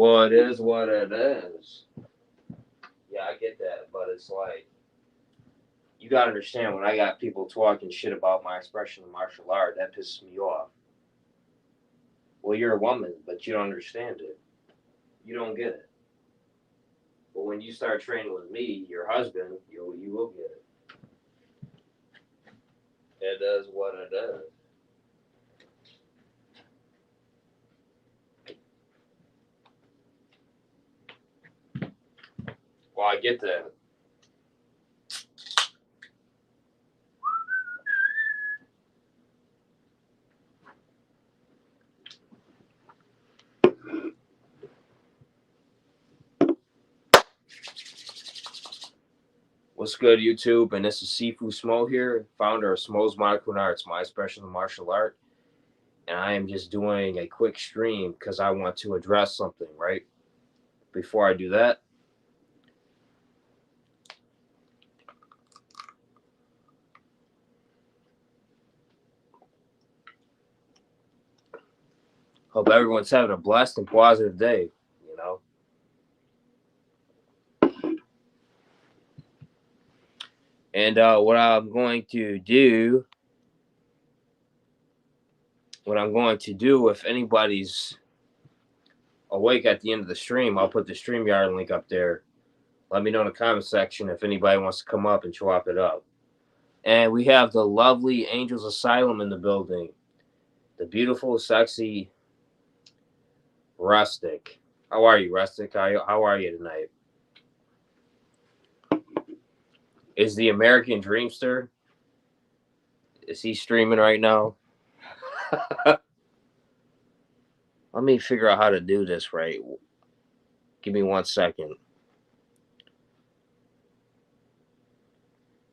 Well, it is what it is. Yeah, I get that, but it's like you gotta understand when I got people talking shit about my expression of martial art, that pisses me off. Well, you're a woman, but you don't understand it. You don't get it. But when you start training with me, your husband, you will get it. It is what it is. Well, I get that. What's good, YouTube? And this is Sifu Smo here, founder of Smo's Monochrome Arts, my special martial art. And I am just doing a quick stream because I want to address something, right? Before I do that, hope everyone's having a blessed and positive day, you know? And what I'm going to do, if anybody's awake at the end of the stream, I'll put the StreamYard link up there. Let me know in the comment section if anybody wants to come up and chop it up. And we have the lovely Angels Asylum in the building. The beautiful, sexy Rustic. How are you, Rustic? How are you tonight? Is the American Dreamster? Is he streaming right now? Let me figure out how to do this right. Give me 1 second.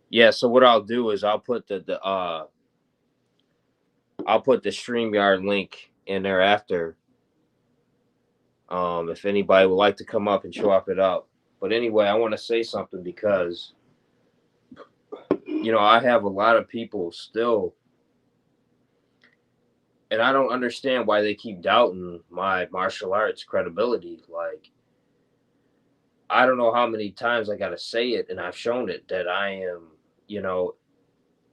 Yeah, so what I'll do is I'll put the StreamYard link in there after. If anybody would like to come up and chop it up. But anyway, I want to say something because I have a lot of people still, and I don't understand why they keep doubting my martial arts credibility. Like, I don't know how many times I got to say it, and I've shown it that I am,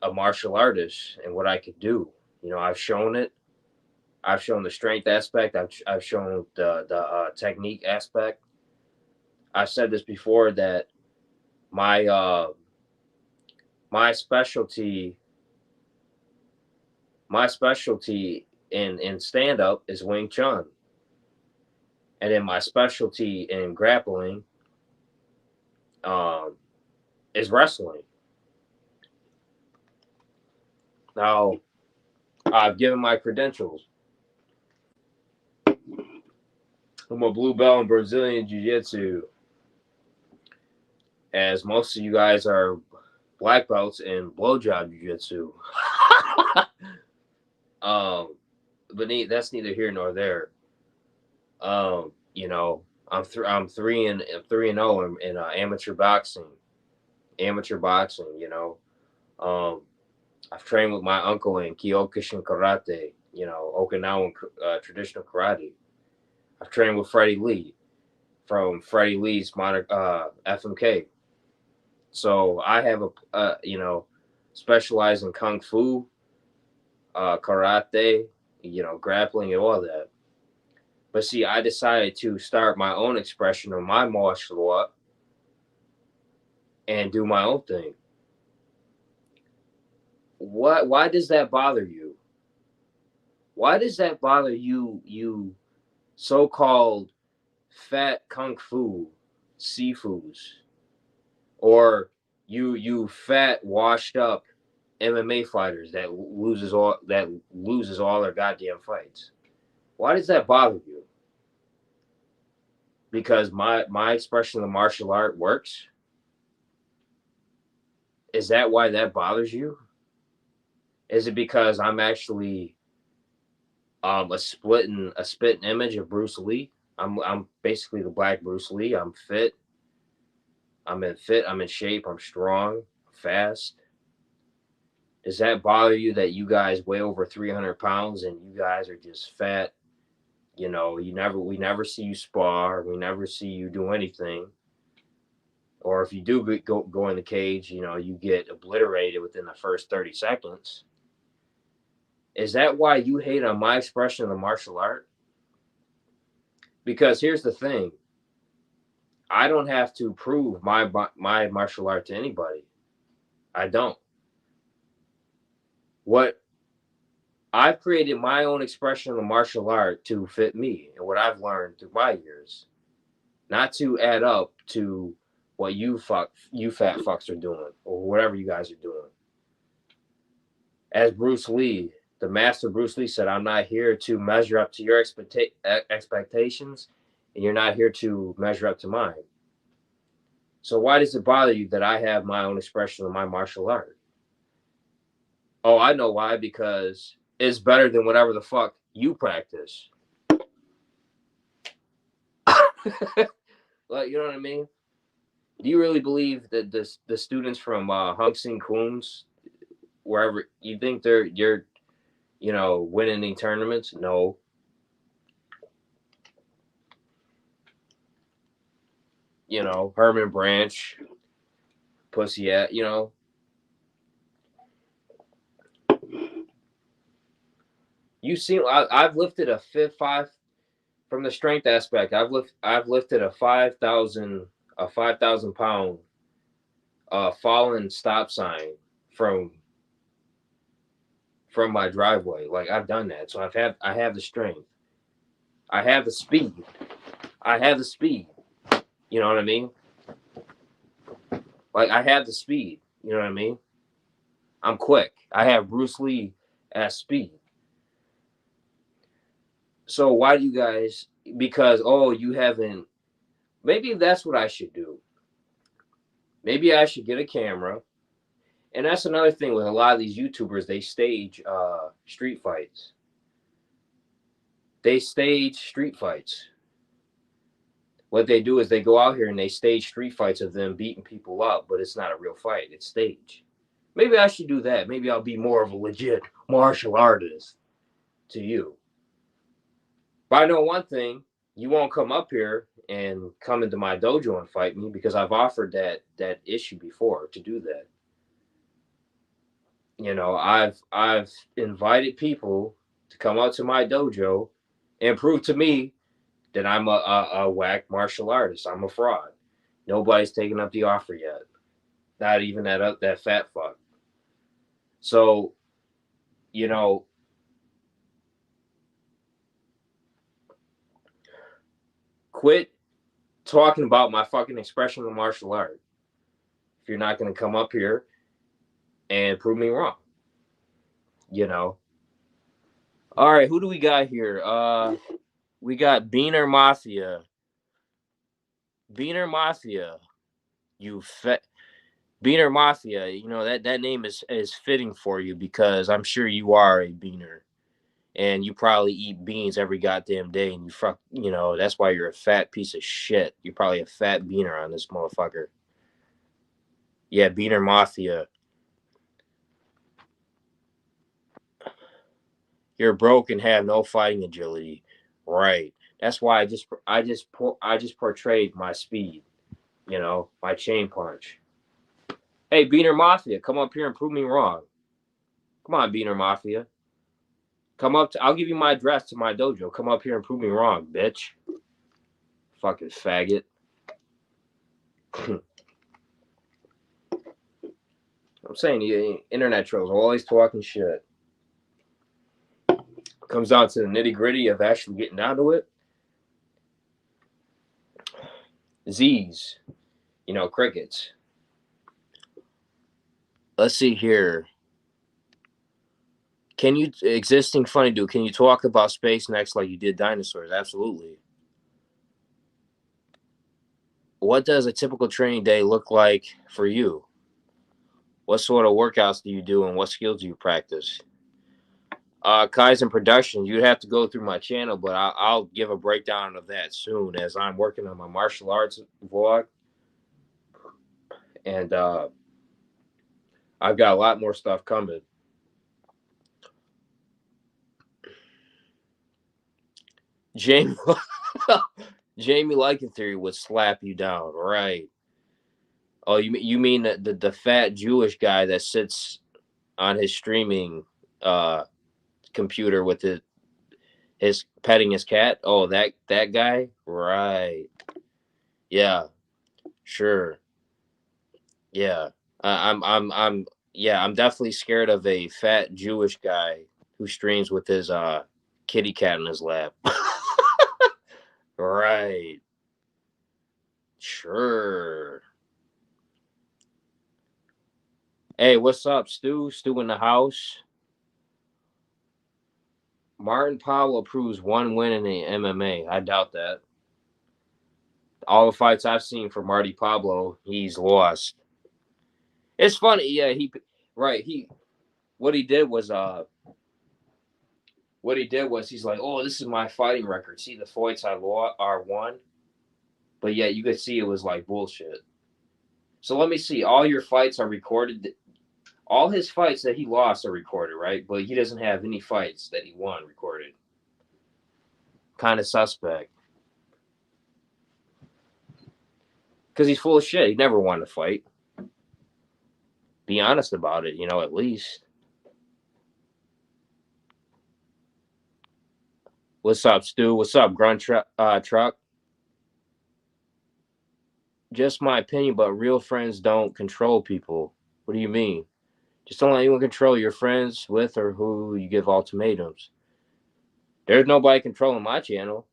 a martial artist and what I could do. I've shown it. I've shown the strength aspect. I've shown the technique aspect. I've said this before that my my specialty in stand up is Wing Chun, and then my specialty in grappling is wrestling. Now, I've given my credentials. I'm a blue belt in Brazilian Jiu-Jitsu, as most of you guys are black belts in blowjob Jiu-Jitsu. But that's neither here nor there. I'm 3-0 in amateur boxing. I've trained with my uncle in Kyokushin karate, Okinawan traditional karate. I've trained with Freddie Lee from Freddie Lee's FMK. So I have specialize in kung fu, karate, grappling and all that. But see, I decided to start my own expression of my martial art and do my own thing. Why does that bother you? Why does that bother you so-called fat kung fu sifus, or you fat washed up MMA fighters that loses all their goddamn fights? Why does that bother you? Because my expression of the martial art works? Is that why that bothers you? Is it because I'm actually a spitting image of Bruce Lee? I'm basically the black Bruce Lee. I'm fit. I'm in shape. I'm strong, fast. Does that bother you that you guys weigh over 300 pounds and you guys are just fat, You know, we never see you spar. We never see you do anything. Or if you do go in the cage, you know, you get obliterated within the first 30 seconds. Is that why you hate on my expression of the martial art? Because here's the thing. I don't have to prove my martial art to anybody. I don't. What I've created my own expression of the martial art to fit me and what I've learned through my years, not to add up to what you fat fucks are doing or whatever you guys are doing. As Bruce Lee, the master Bruce Lee said, I'm not here to measure up to your expectations, and you're not here to measure up to mine. So why does it bother you that I have my own expression of my martial art? Oh, I know why, because it's better than whatever the fuck you practice. Like, you know what I mean? Do you really believe that the students from Hung Sing Coons, wherever you think you're winning any tournaments? No. You know, Herman Branch, Pussy at, you see, I've lifted a 5 from the strength aspect. I've lifted a 5,000 pound fallen stop sign from my driveway. Like, I've done that, so I have the strength. I have the speed. I have the speed. You know what I mean? Like, I have the speed. You know what I mean? I'm quick. I have Bruce Lee at speed. So why do you guys? Because you haven't. Maybe that's what I should do. Maybe I should get a camera. And that's another thing with a lot of these YouTubers. They stage street fights. They stage street fights. What they do is they go out here and they stage street fights of them beating people up, but it's not a real fight. It's staged. Maybe I should do that. Maybe I'll be more of a legit martial artist to you. But I know one thing, you won't come up here and come into my dojo and fight me, because I've offered that issue before to do that. You know, I've invited people to come out to my dojo and prove to me that I'm a whack martial artist. I'm a fraud. Nobody's taken up the offer yet. Not even that fat fuck. So, you know, quit talking about my fucking expression of martial art if you're not going to come up here and prove me wrong. You know. All right, who do we got here? We got Beaner Mafia. Beaner Mafia. You fat Beaner Mafia. You know that name is fitting for you, because I'm sure you are a beaner. And you probably eat beans every goddamn day, and that's why you're a fat piece of shit. You're probably a fat beaner on this motherfucker. Yeah, Beaner Mafia. You're broke and have no fighting agility. Right. That's why I just portrayed my speed, my chain punch. Hey, Beaner Mafia, come up here and prove me wrong. Come on, Beaner Mafia. I'll give you my address to my dojo. Come up here and prove me wrong, bitch. Fucking faggot. I'm saying, the internet trolls are always talking shit. Comes down to the nitty gritty of actually getting down to it. Z's, crickets. Let's see here. Existing funny dude, can you talk about Space Next like you did dinosaurs? Absolutely. What does a typical training day look like for you? What sort of workouts do you do, and what skills do you practice? Kaizen production, you'd have to go through my channel, but I'll give a breakdown of that soon, as I'm working on my martial arts vlog. And I've got a lot more stuff coming. Jamie Jamie Lycantheory would slap you down, right? Oh, you mean the fat Jewish guy that sits on his streaming uh computer with his petting his cat? Oh, that guy? Right. Yeah, sure. Yeah. I'm yeah, I'm definitely scared of a fat Jewish guy who streams with his kitty cat in his lap. Right. Sure. Hey, what's up, Stu? Stu in the house. Martin Powell approves one win in the MMA. I doubt that. All the fights I've seen for Marty Pablo, he's lost. It's funny, yeah. Right. What he did was he's like, oh, this is my fighting record. See the fights I lost are won, but yeah, you could see it was like bullshit. So let me see. All your fights are recorded. All his fights that he lost are recorded, right? But he doesn't have any fights that he won recorded. Kind of suspect. Because he's full of shit. He never won a fight. Be honest about it, at least. What's up, Stu? What's up, Grunt Truck? Just my opinion, but real friends don't control people. What do you mean? Just don't let anyone control your friends with or who you give ultimatums. There's nobody controlling my channel.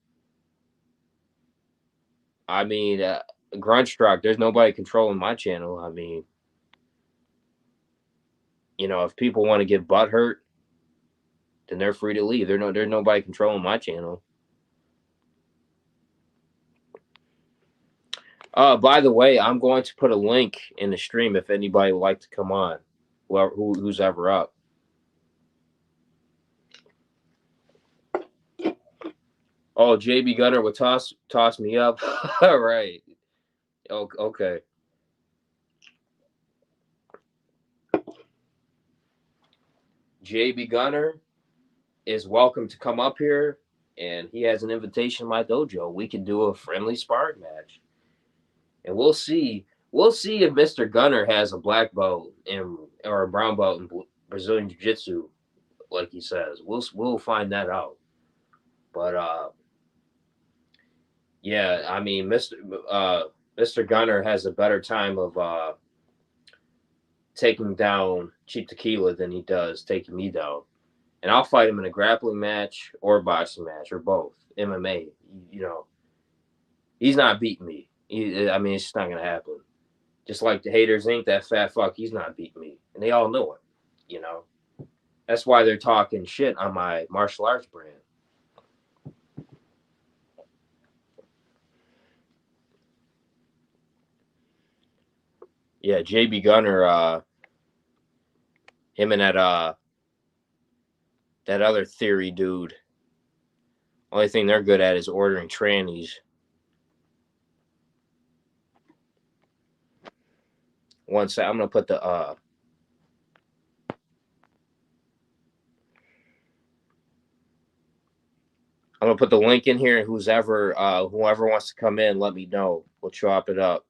I mean, Gruntstruck, there's nobody controlling my channel. I mean, if people want to get butt hurt, then they're free to leave. There's nobody controlling my channel. By the way, I'm going to put a link in the stream if anybody would like to come on, who's ever up. Oh, JB Gunner would toss me up. All right. Okay. JB Gunner is welcome to come up here, and he has an invitation to my dojo. We can do a friendly sparring match, and we'll see. We'll see if Mr. Gunner has a black belt or a brown belt in Brazilian Jiu-Jitsu, like he says. We'll find that out. But yeah, I mean, Mr. Gunner has a better time of taking down Cheap Tequila than he does taking me down. And I'll fight him in a grappling match or a boxing match or both. MMA, he's not beating me. I mean, it's just not gonna happen. Just like the haters Inc., that fat fuck, he's not beating me, and they all know it. That's why they're talking shit on my martial arts brand. Yeah, JB Gunner, him and that other theory dude. Only thing they're good at is ordering trannies. One sec, I'm gonna put the link in here, and whoever wants to come in, let me know. We'll chop it up.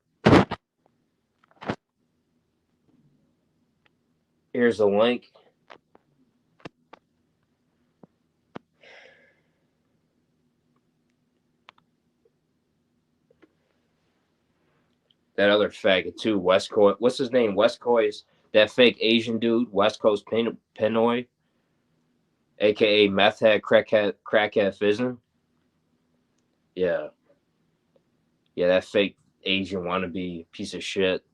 Here's the link. That other faggot too, West Coast. What's his name? West Coast. That fake Asian dude, West Coast Pinoy, aka meth head, crackhead fizzing. Yeah, yeah, that fake Asian wannabe piece of shit.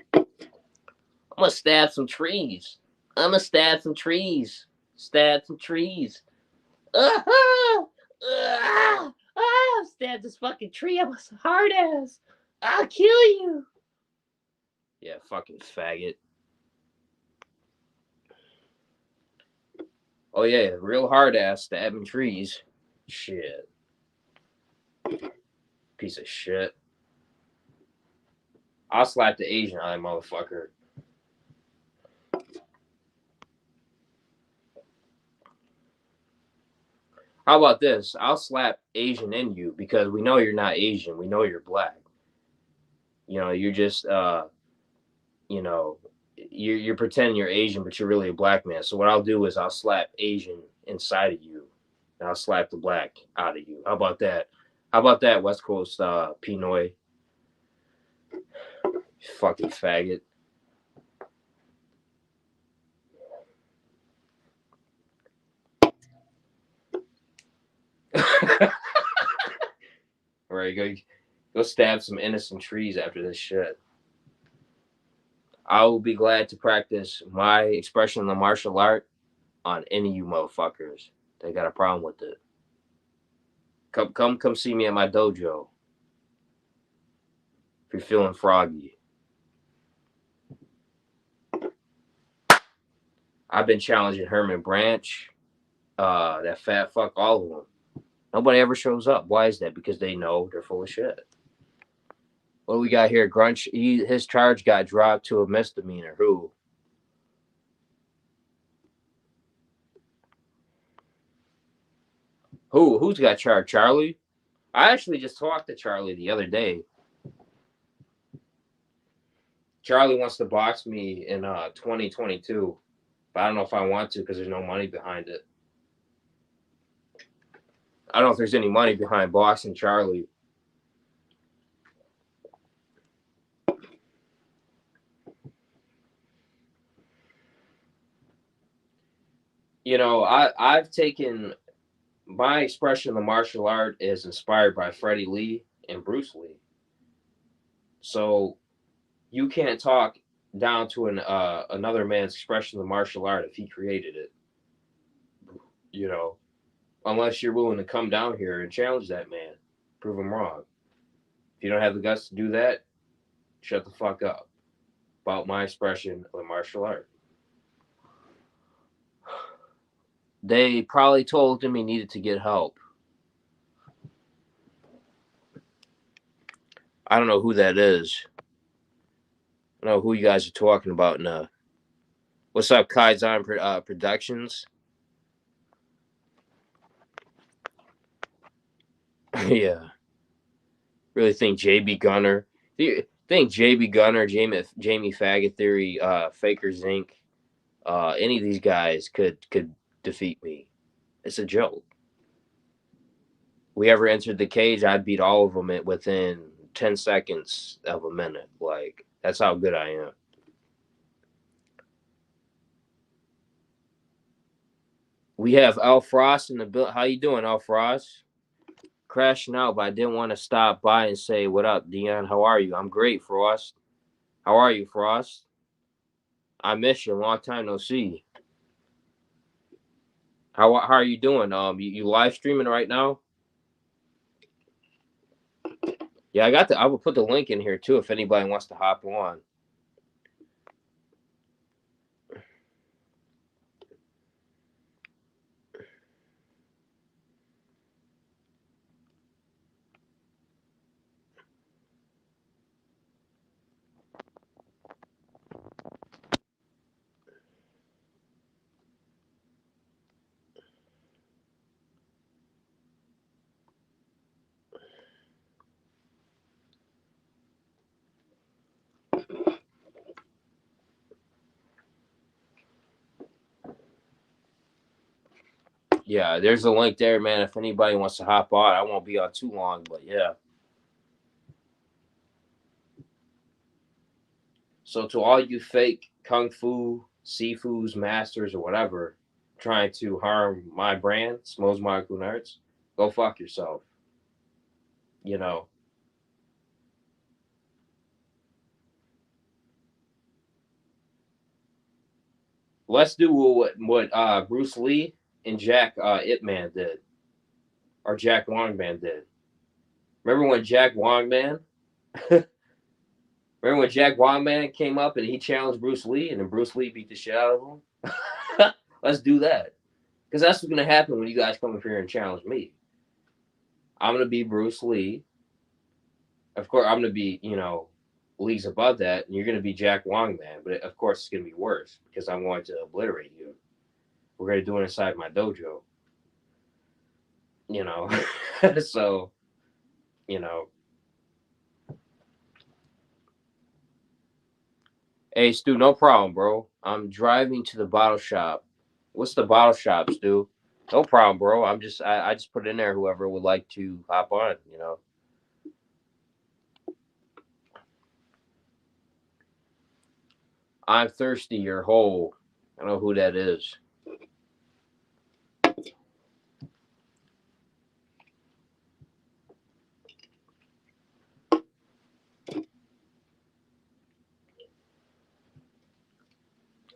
I'm gonna stab some trees. I'm gonna stab some trees. Stab some trees. Stab this fucking tree. I'm a hard ass. I'll kill you. Yeah, fucking faggot. Oh yeah, real hard ass stabbing trees. Shit. Piece of shit. I'll slap the Asian eye, motherfucker. How about this? I'll slap Asian in you because we know you're not Asian. We know you're black. You're just you know, you're pretending you're Asian, but you're really a black man. So what I'll do is I'll slap Asian inside of you, and I'll slap the black out of you. How about that? How about that, West Coast Pinoy? Fucking faggot. All right, go stab some innocent trees after this shit. I will be glad to practice my expression of the martial art on any of you motherfuckers that got a problem with it. Come see me at my dojo if you're feeling froggy. I've been challenging Herman Branch, that fat fuck, all of them. Nobody ever shows up. Why is that? Because they know they're full of shit. What do we got here? Grunch, his charge got dropped to a misdemeanor. Who? Who's got charged? Charlie? I actually just talked to Charlie the other day. Charlie wants to box me in 2022, but I don't know if I want to because there's no money behind it. I don't know if there's any money behind boxing Charlie. I've taken my expression of the martial art is inspired by Freddie Lee and Bruce Lee. So you can't talk down to another man's expression of the martial art if he created it. You know, unless you're willing to come down here and challenge that man, prove him wrong. If you don't have the guts to do that, shut the fuck up about my expression of the martial art. They probably told him he needed to get help. I don't know who that is. I don't know who you guys are talking about now. What's up, Kaizen Productions? Yeah. Really think JB Gunner. Think JB Gunner, Jamie Faggot Theory, Faker Zinc, any of these guys could defeat me. It's a joke. We ever entered the cage, I'd beat all of them within 10 seconds of a minute. Like, that's how good I am. We have Al Frost in the build. How you doing, Al Frost? Crashing out, but I didn't want to stop by and say, "What up, Dion? How are you?" I'm great, Frost. How are you, Frost? I miss you. Long time no see. How are you doing? You live streaming right now? Yeah, I will put the link in here too if anybody wants to hop on. Yeah, there's a link there, man. If anybody wants to hop on, I won't be on too long, but yeah. So to all you fake kung fu, sifu's, masters, or whatever, trying to harm my brand, Smo's Martial Arts, go fuck yourself. You know, let's do what Bruce Lee and Jack Ip Man did, or Jack Longman did. Remember when Jack Longman? Remember when Jack Longman came up and he challenged Bruce Lee, and then Bruce Lee beat the shit out of him? Let's do that, because that's what's gonna happen when you guys come up here and challenge me. I'm gonna be Bruce Lee. Of course, I'm gonna be leagues above that, and you're gonna be Jack Longman. But of course, it's gonna be worse because I'm going to obliterate you. We're gonna do it inside my dojo. you know. So, you know, hey, Stu, no problem, bro. I'm driving to the bottle shop. What's the bottle shop, Stu? No problem, bro. I just put in there whoever would like to hop on, you know. I'm thirsty, you're whole. I don't know who that is.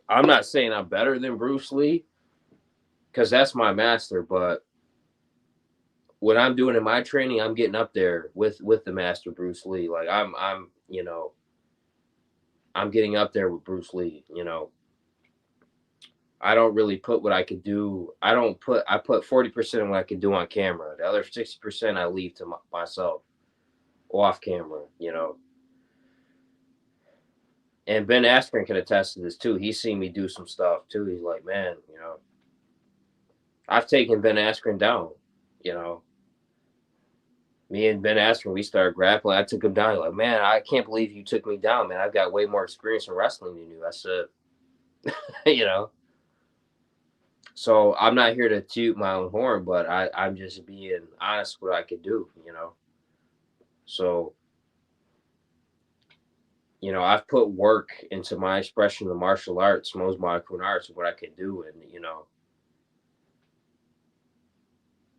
I'm not saying I'm better than Bruce Lee, because that's my master, but what I'm doing in my training, I'm getting up there with the master Bruce Lee. Like I'm you know, I'm getting up there with Bruce Lee, you know. I don't really put what I could do. I put 40% of what I could do on camera. The other 60% I leave to myself off camera, you know. And Ben Askren can attest to this too. He's seen me do some stuff too. He's like, man, you know, I've taken Ben Askren down, you know. Me and Ben Askren, we started grappling. I took him down. He's like, man, I can't believe you took me down, man. I've got way more experience in wrestling than you. I said, you know. So I'm not here to toot my own horn, but I'm just being honest with what I could do, you know. So, you know, I've put work into my expression of the martial arts, most modern arts, what I could do. And, you know,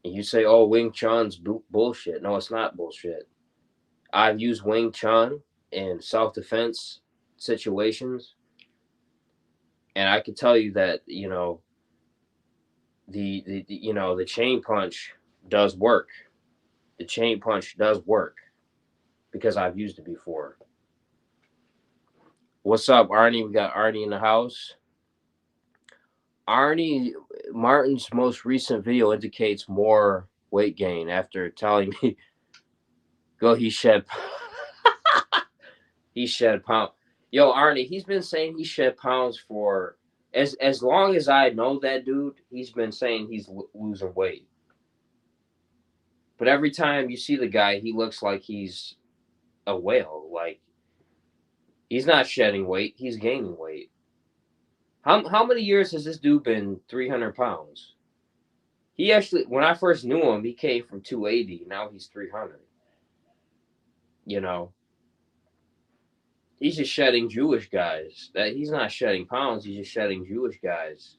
and you say, oh, Wing Chun's bullshit. No, it's not bullshit. I've used Wing Chun in self defense situations. And I can tell you that, you know, you know, the chain punch does work. The chain punch does work because I've used it before. What's up, Arnie? We got Arnie in the house. Arnie Martin's most recent video indicates more weight gain after telling me go he shed he shed pound. Yo, Arnie, he's been saying he shed pounds for as long as I know that dude. He's been saying he's losing weight. But every time you see the guy, he looks like he's a whale. Like he's not shedding weight; he's gaining weight. How many years has this dude been 300 pounds? He actually, when I first knew him, he came from 280. Now he's 300. You know, he's just shedding Jewish guys. That he's not shedding pounds. He's just shedding Jewish guys,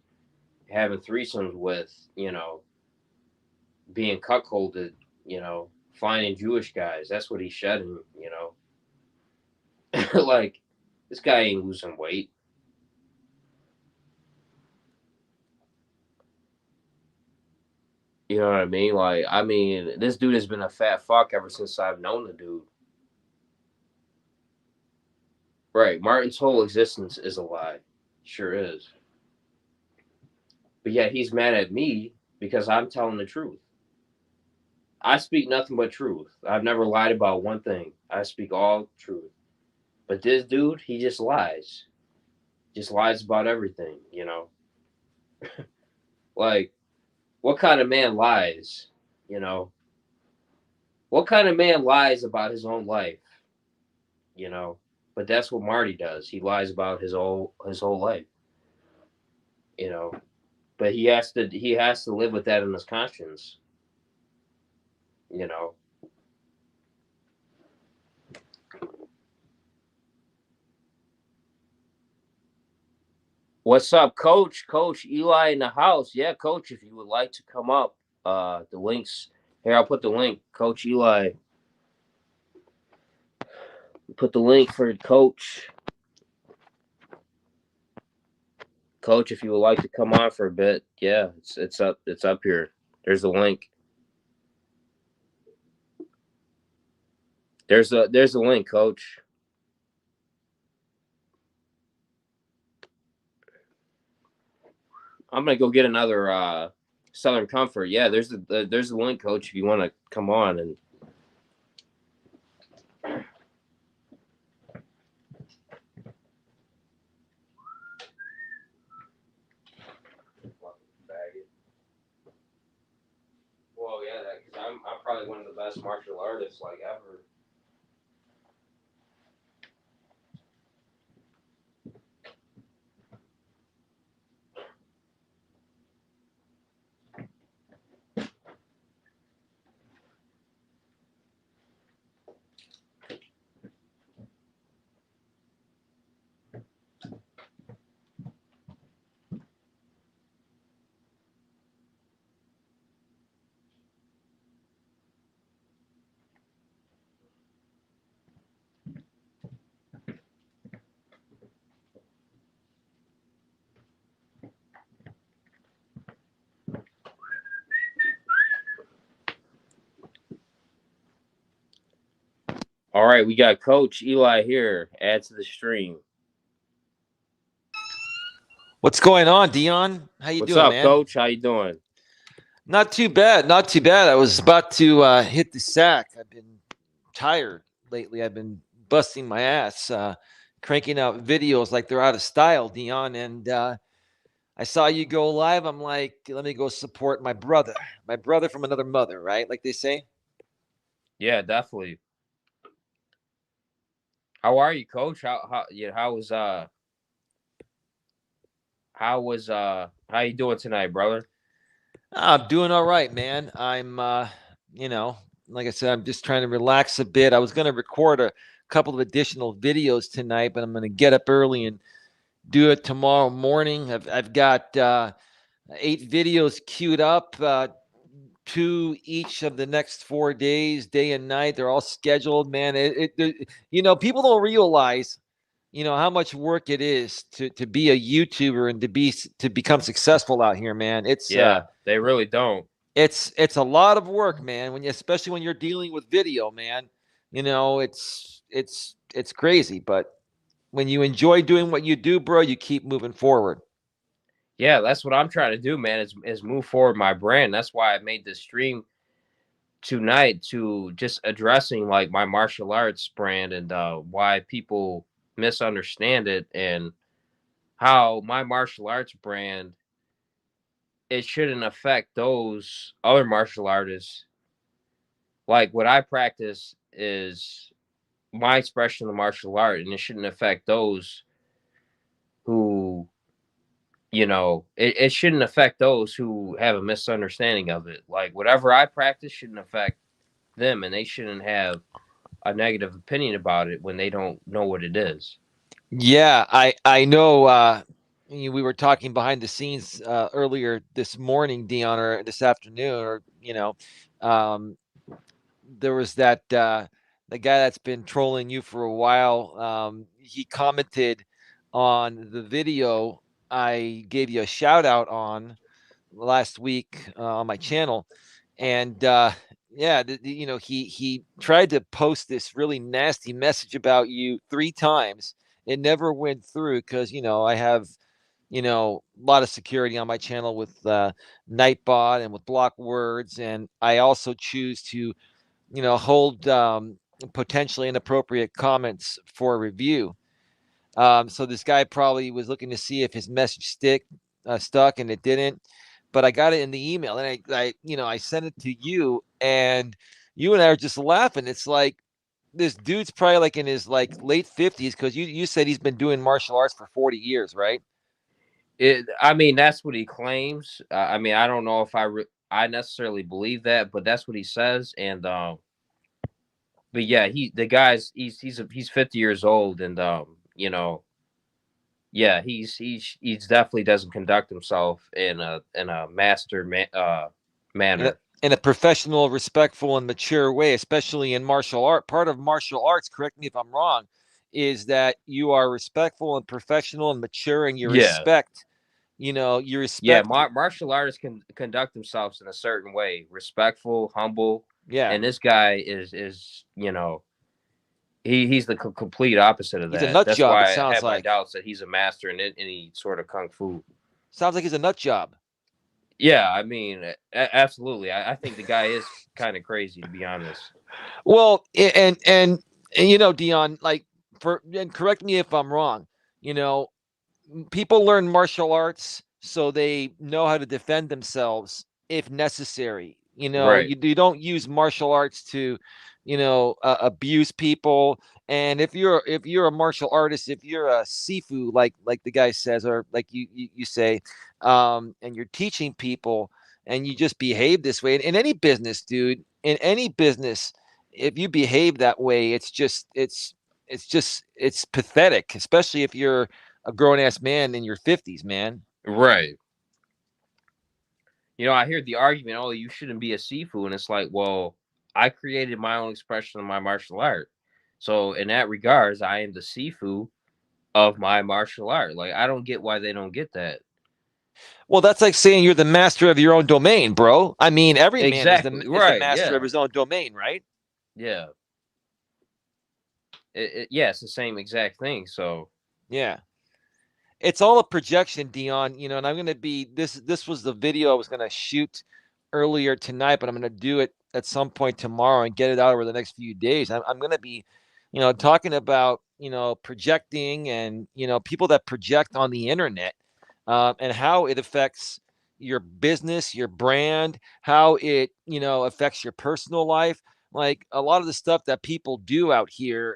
having threesomes with, you know, being cuckolded. You know, finding Jewish guys. That's what he's shedding. You know, like this guy ain't losing weight. You know what I mean? Like, I mean, this dude has been a fat fuck ever since I've known the dude. Right. Martin's whole existence is a lie. Sure is. But yet he's mad at me because I'm telling the truth. I speak nothing but truth. I've never lied about one thing. I speak all truth. But this dude, he just lies. Just lies about everything, you know? Like, what kind of man lies, you know? What kind of man lies about his own life, you know? But that's what Marty does. He lies about his whole life, you know. But he has to live with that in his conscience, you know. What's up, Coach? Coach Eli in the house. Yeah, Coach, if you would like to come up, the links here. I'll put the link. Coach Eli, put the link for Coach. Coach, if you would like to come on for a bit, yeah, it's up here. There's the link. There's a link, Coach. I'm gonna go get another Southern Comfort. Yeah, there's the link, Coach. If you want to come on and well, yeah, that probably one of the best martial artists like ever. All right, we got Coach Eli here. Add to the stream. What's going on, Dion? How you What's doing, up, man? Coach? How you doing? Not too bad. Not too bad. I was about to hit the sack. I've been tired lately. I've been busting my ass, cranking out videos like they're out of style, Dion. And I saw you go live. I'm like, let me go support my brother from another mother, right? Like they say. Yeah, definitely. How are you, Coach? How you doing tonight, brother? I'm doing all right, man. You know, like I said, I'm just trying to relax a bit. I was going to record a couple of additional videos tonight, but I'm going to get up early and do it tomorrow morning. I've got 8 videos queued up, 2 each of the next 4 days, day and night. They're all scheduled, man. People don't realize, how much work it is to be a YouTuber and to become successful out here, man. Yeah, they really don't. It's a lot of work, man. Especially when you're dealing with video, man. It's crazy, but when you enjoy doing what you do, bro, you keep moving forward. Yeah, that's what I'm trying to do, man. Is move forward my brand. That's why I made this stream tonight to just addressing like my martial arts brand and why people misunderstand it and how my martial arts brand it shouldn't affect those other martial artists. Like what I practice is my expression of martial art, and it shouldn't affect those who it shouldn't affect those who have a misunderstanding of it. Like whatever I practice shouldn't affect them, and they shouldn't have a negative opinion about it when they don't know what it is. Yeah, I know. We were talking behind the scenes earlier this morning, Dion, or this afternoon, or um, there was that the guy that's been trolling you for a while. He commented on the video I gave you a shout out on last week on my channel, and yeah, he tried to post this really nasty message about you 3 times. It never went through because I have a lot of security on my channel with Nightbot and with block words, and I also choose to hold potentially inappropriate comments for review. So this guy probably was looking to see if his message stuck, and it didn't. But I got it in the email, and I sent it to you, and you and I are just laughing. It's like this dude's probably like in his like late 50s because you said he's been doing martial arts for 40 years, right? I mean, that's what he claims. I mean, I don't know if I necessarily believe that, but that's what he says. And but yeah, the guy's he's 50 years old, and yeah, he's definitely doesn't conduct himself in a in a, manner. in a professional, respectful, and mature way, especially in martial art. Part of martial arts, correct me if I'm wrong, is that you are respectful and professional and mature, and you Yeah, respect. You yeah. respect. Martial artists can conduct themselves in a certain way, respectful, humble, Yeah, and this guy is he's the complete opposite of he's a that. nut That's job. It why I sounds have my like. doubts that he's a master in any sort of kung fu. Sounds like he's a nut job. Yeah, I mean, absolutely. I think the guy is kind of crazy, to be honest. Well, and Dion, like and correct me if I'm wrong. You know, people learn martial arts so they know how to defend themselves if necessary. Right. You don't use martial arts to, abuse people. And if you're a martial artist, if you're a sifu, like the guy says, or like you say, and you're teaching people, and you just behave this way in any business, dude, in any business, if you behave that way, it's pathetic, especially if you're a grown ass man in your 50s, man. Right. I hear the argument, oh, you shouldn't be a Sifu. And it's like, well, I created my own expression of my martial art. So in that regards, I am the Sifu of my martial art. Like, I don't get why they don't get that. Well, that's like saying you're the master of your own domain, bro. I mean, every man is the Exactly. is the Right. master of Yeah. his own domain, right? Yeah. Yeah, it's the same exact thing. So, Yeah. It's all a projection, Dion. And I'm gonna be this was the video I was gonna shoot earlier tonight, but I'm gonna do it at some point tomorrow and get it out over the next few days. I'm gonna be, talking about projecting, and people that project on the internet, and how it affects your business, your brand, how it affects your personal life. Like a lot of the stuff that people do out here,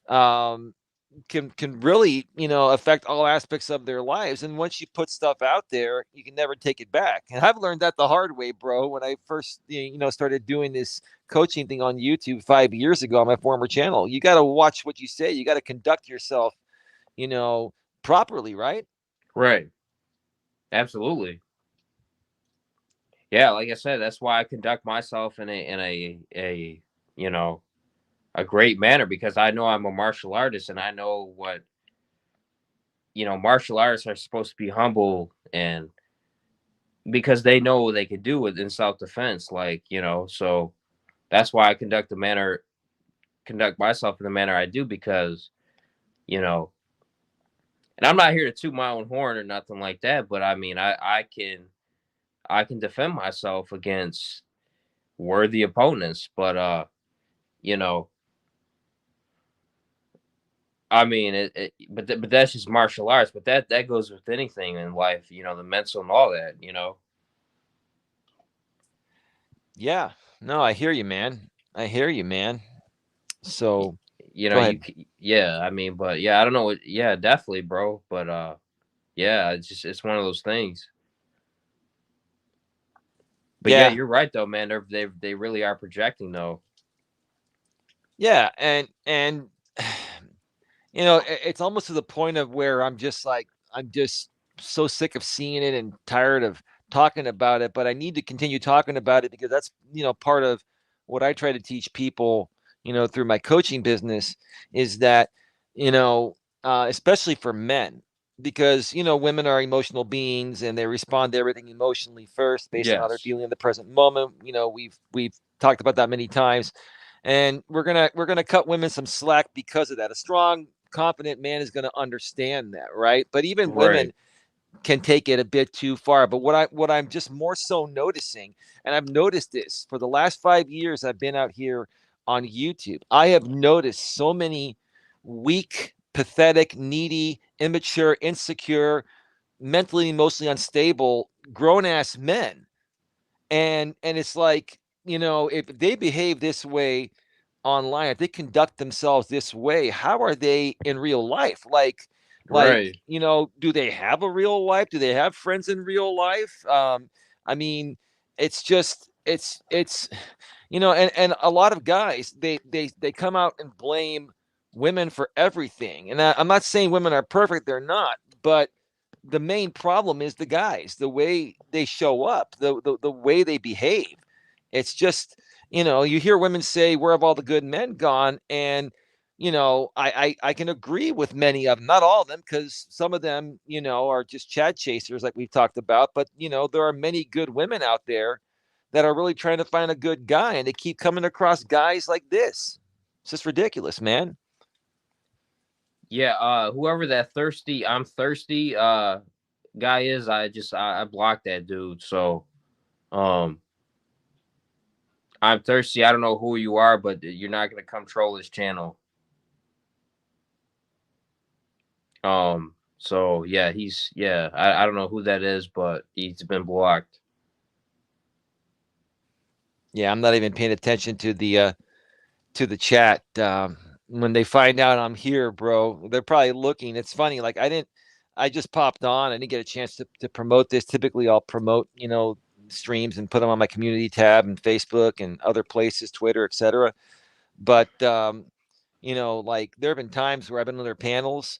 um, can really affect all aspects of their lives. And once you put stuff out there, you can never take it back. And I've learned that the hard way, bro, when I first started doing this coaching thing on YouTube 5 years ago on my former channel. You got to watch what you say, you got to conduct yourself you know properly, right? right. Absolutely. Yeah, like I said, that's why I conduct myself in a you know, a great manner, because I know I'm a martial artist and I know what, martial artists are supposed to be humble, and because they know they can do it in self-defense, like, so that's why I conduct myself in the manner I do, because, you know, and I'm not here to toot my own horn or nothing like that, but I mean, I can defend myself against worthy opponents, but you know, I mean, but that's just martial arts, but that goes with anything in life, the mental and all that. Yeah. No, I hear you, man. I hear you, man. Y- So go ahead. yeah, I mean, but yeah, I don't know yeah, definitely, bro, but yeah, it's one of those things. But yeah, Yeah. you're right though, man. They really are projecting though. Yeah. And it's almost to the point of where I'm just so sick of seeing it and tired of talking about it, but I need to continue talking about it because that's, part of what I try to teach people, through my coaching business is that, especially for men, because, women are emotional beings and they respond to everything emotionally first based on how they're Yes. feeling in the present moment. We've talked about that many times, and we're gonna cut women some slack because of that. A strong, confident man is gonna understand that, right? But even Right. women can take it a bit too far. But what I'm just more so noticing, and I've noticed this for the last 5 years I've been out here on YouTube, I have noticed so many weak, pathetic, needy, immature, insecure, mentally, emotionally unstable, grown ass men, and it's like, if they behave this way online, if they conduct themselves this way, how are they in real life? Like, Right. do they have a real life? Do they have friends in real life? I mean, it's and a lot of guys, they come out and blame women for everything. And I'm not saying women are perfect, they're not, but the main problem is the guys, the way they show up, the way they behave. It's just, you hear women say, "Where have all the good men gone?" And I can agree with many of them, not all of them, because some of them, are just Chad chasers, like we've talked about. But there are many good women out there that are really trying to find a good guy, and they keep coming across guys like this. It's just ridiculous, man. Yeah, whoever that thirsty I'm thirsty guy is, I blocked that dude. So, um I'm thirsty. I don't know who you are, but you're not going to come troll this channel. So yeah, I don't know who that is, but he's been blocked. Yeah, I'm not even paying attention to the chat. When they find out I'm here, bro, they're probably looking. It's funny. Like I just popped on. I didn't get a chance to promote this. Typically, I'll promote, streams and put them on my community tab and Facebook and other places, Twitter, etc. But like there have been times where I've been on their panels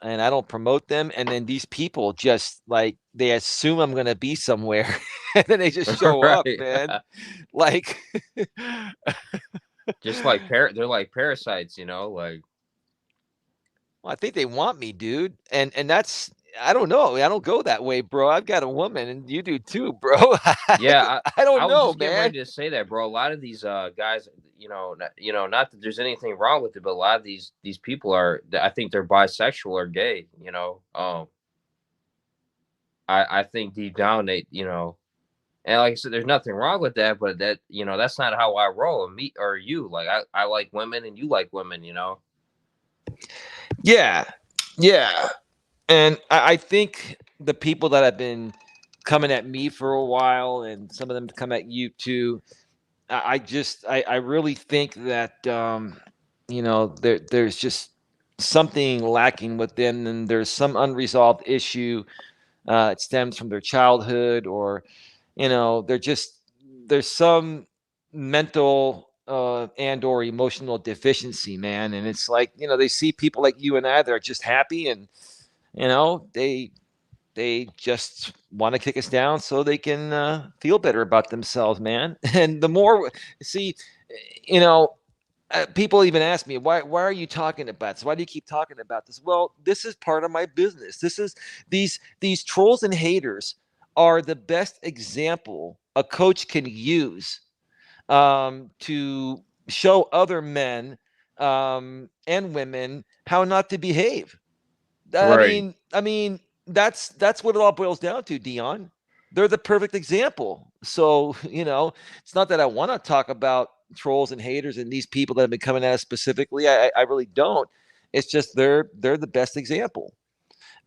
and I don't promote them, and then these people just like they assume I'm gonna be somewhere, and then they just show up, Right. man. Like, Just like they're like parasites, like well, I think they want me, dude, and that's I don't know. I don't go that way, bro. I've got a woman, and you do too, bro. yeah, I I don't was know, just getting man. ready to say that, bro. A lot of these guys, not that there's anything wrong with it, but a lot of these people I think they're bisexual or gay, I think deep down and like I said, there's nothing wrong with that, but that's not how I roll. And me or you, like I like women and you like women. Yeah, yeah, and I think the people that have been coming at me for a while, and some of them come at you too. I really think that there's just something lacking with them, and there's some unresolved issue. It stems from their childhood, or they're just there's some mental and or emotional deficiency, man. And it's like they see people like you and I that are just happy, and they just want to kick us down so they can feel better about themselves, man. And the more, see, you know, people even ask me why are you talking about this? Why do you keep talking about this? Well, this is part of my business. This is these trolls and haters are the best example a coach can use to show other men and women how not to behave. I Right. mean, I mean, that's what it all boils down to, Dion. They're the perfect example. So, it's not that I want to talk about trolls and haters and these people that have been coming at us specifically. I really don't. It's just they're the best example.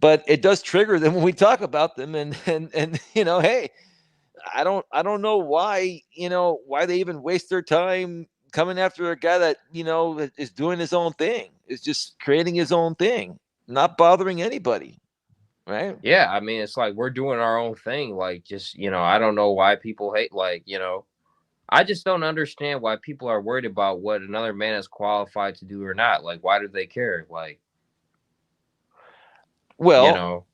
But it does trigger them when we talk about them, and hey, I don't know why they even waste their time coming after a guy that is doing his own thing, is just creating his own thing, not bothering anybody, right? Yeah, I mean, it's like we're doing our own thing. Like, just I don't know why people hate. Like, I just don't understand why people are worried about what another man is qualified to do or not. Like, why do they care? Like, you Well, know,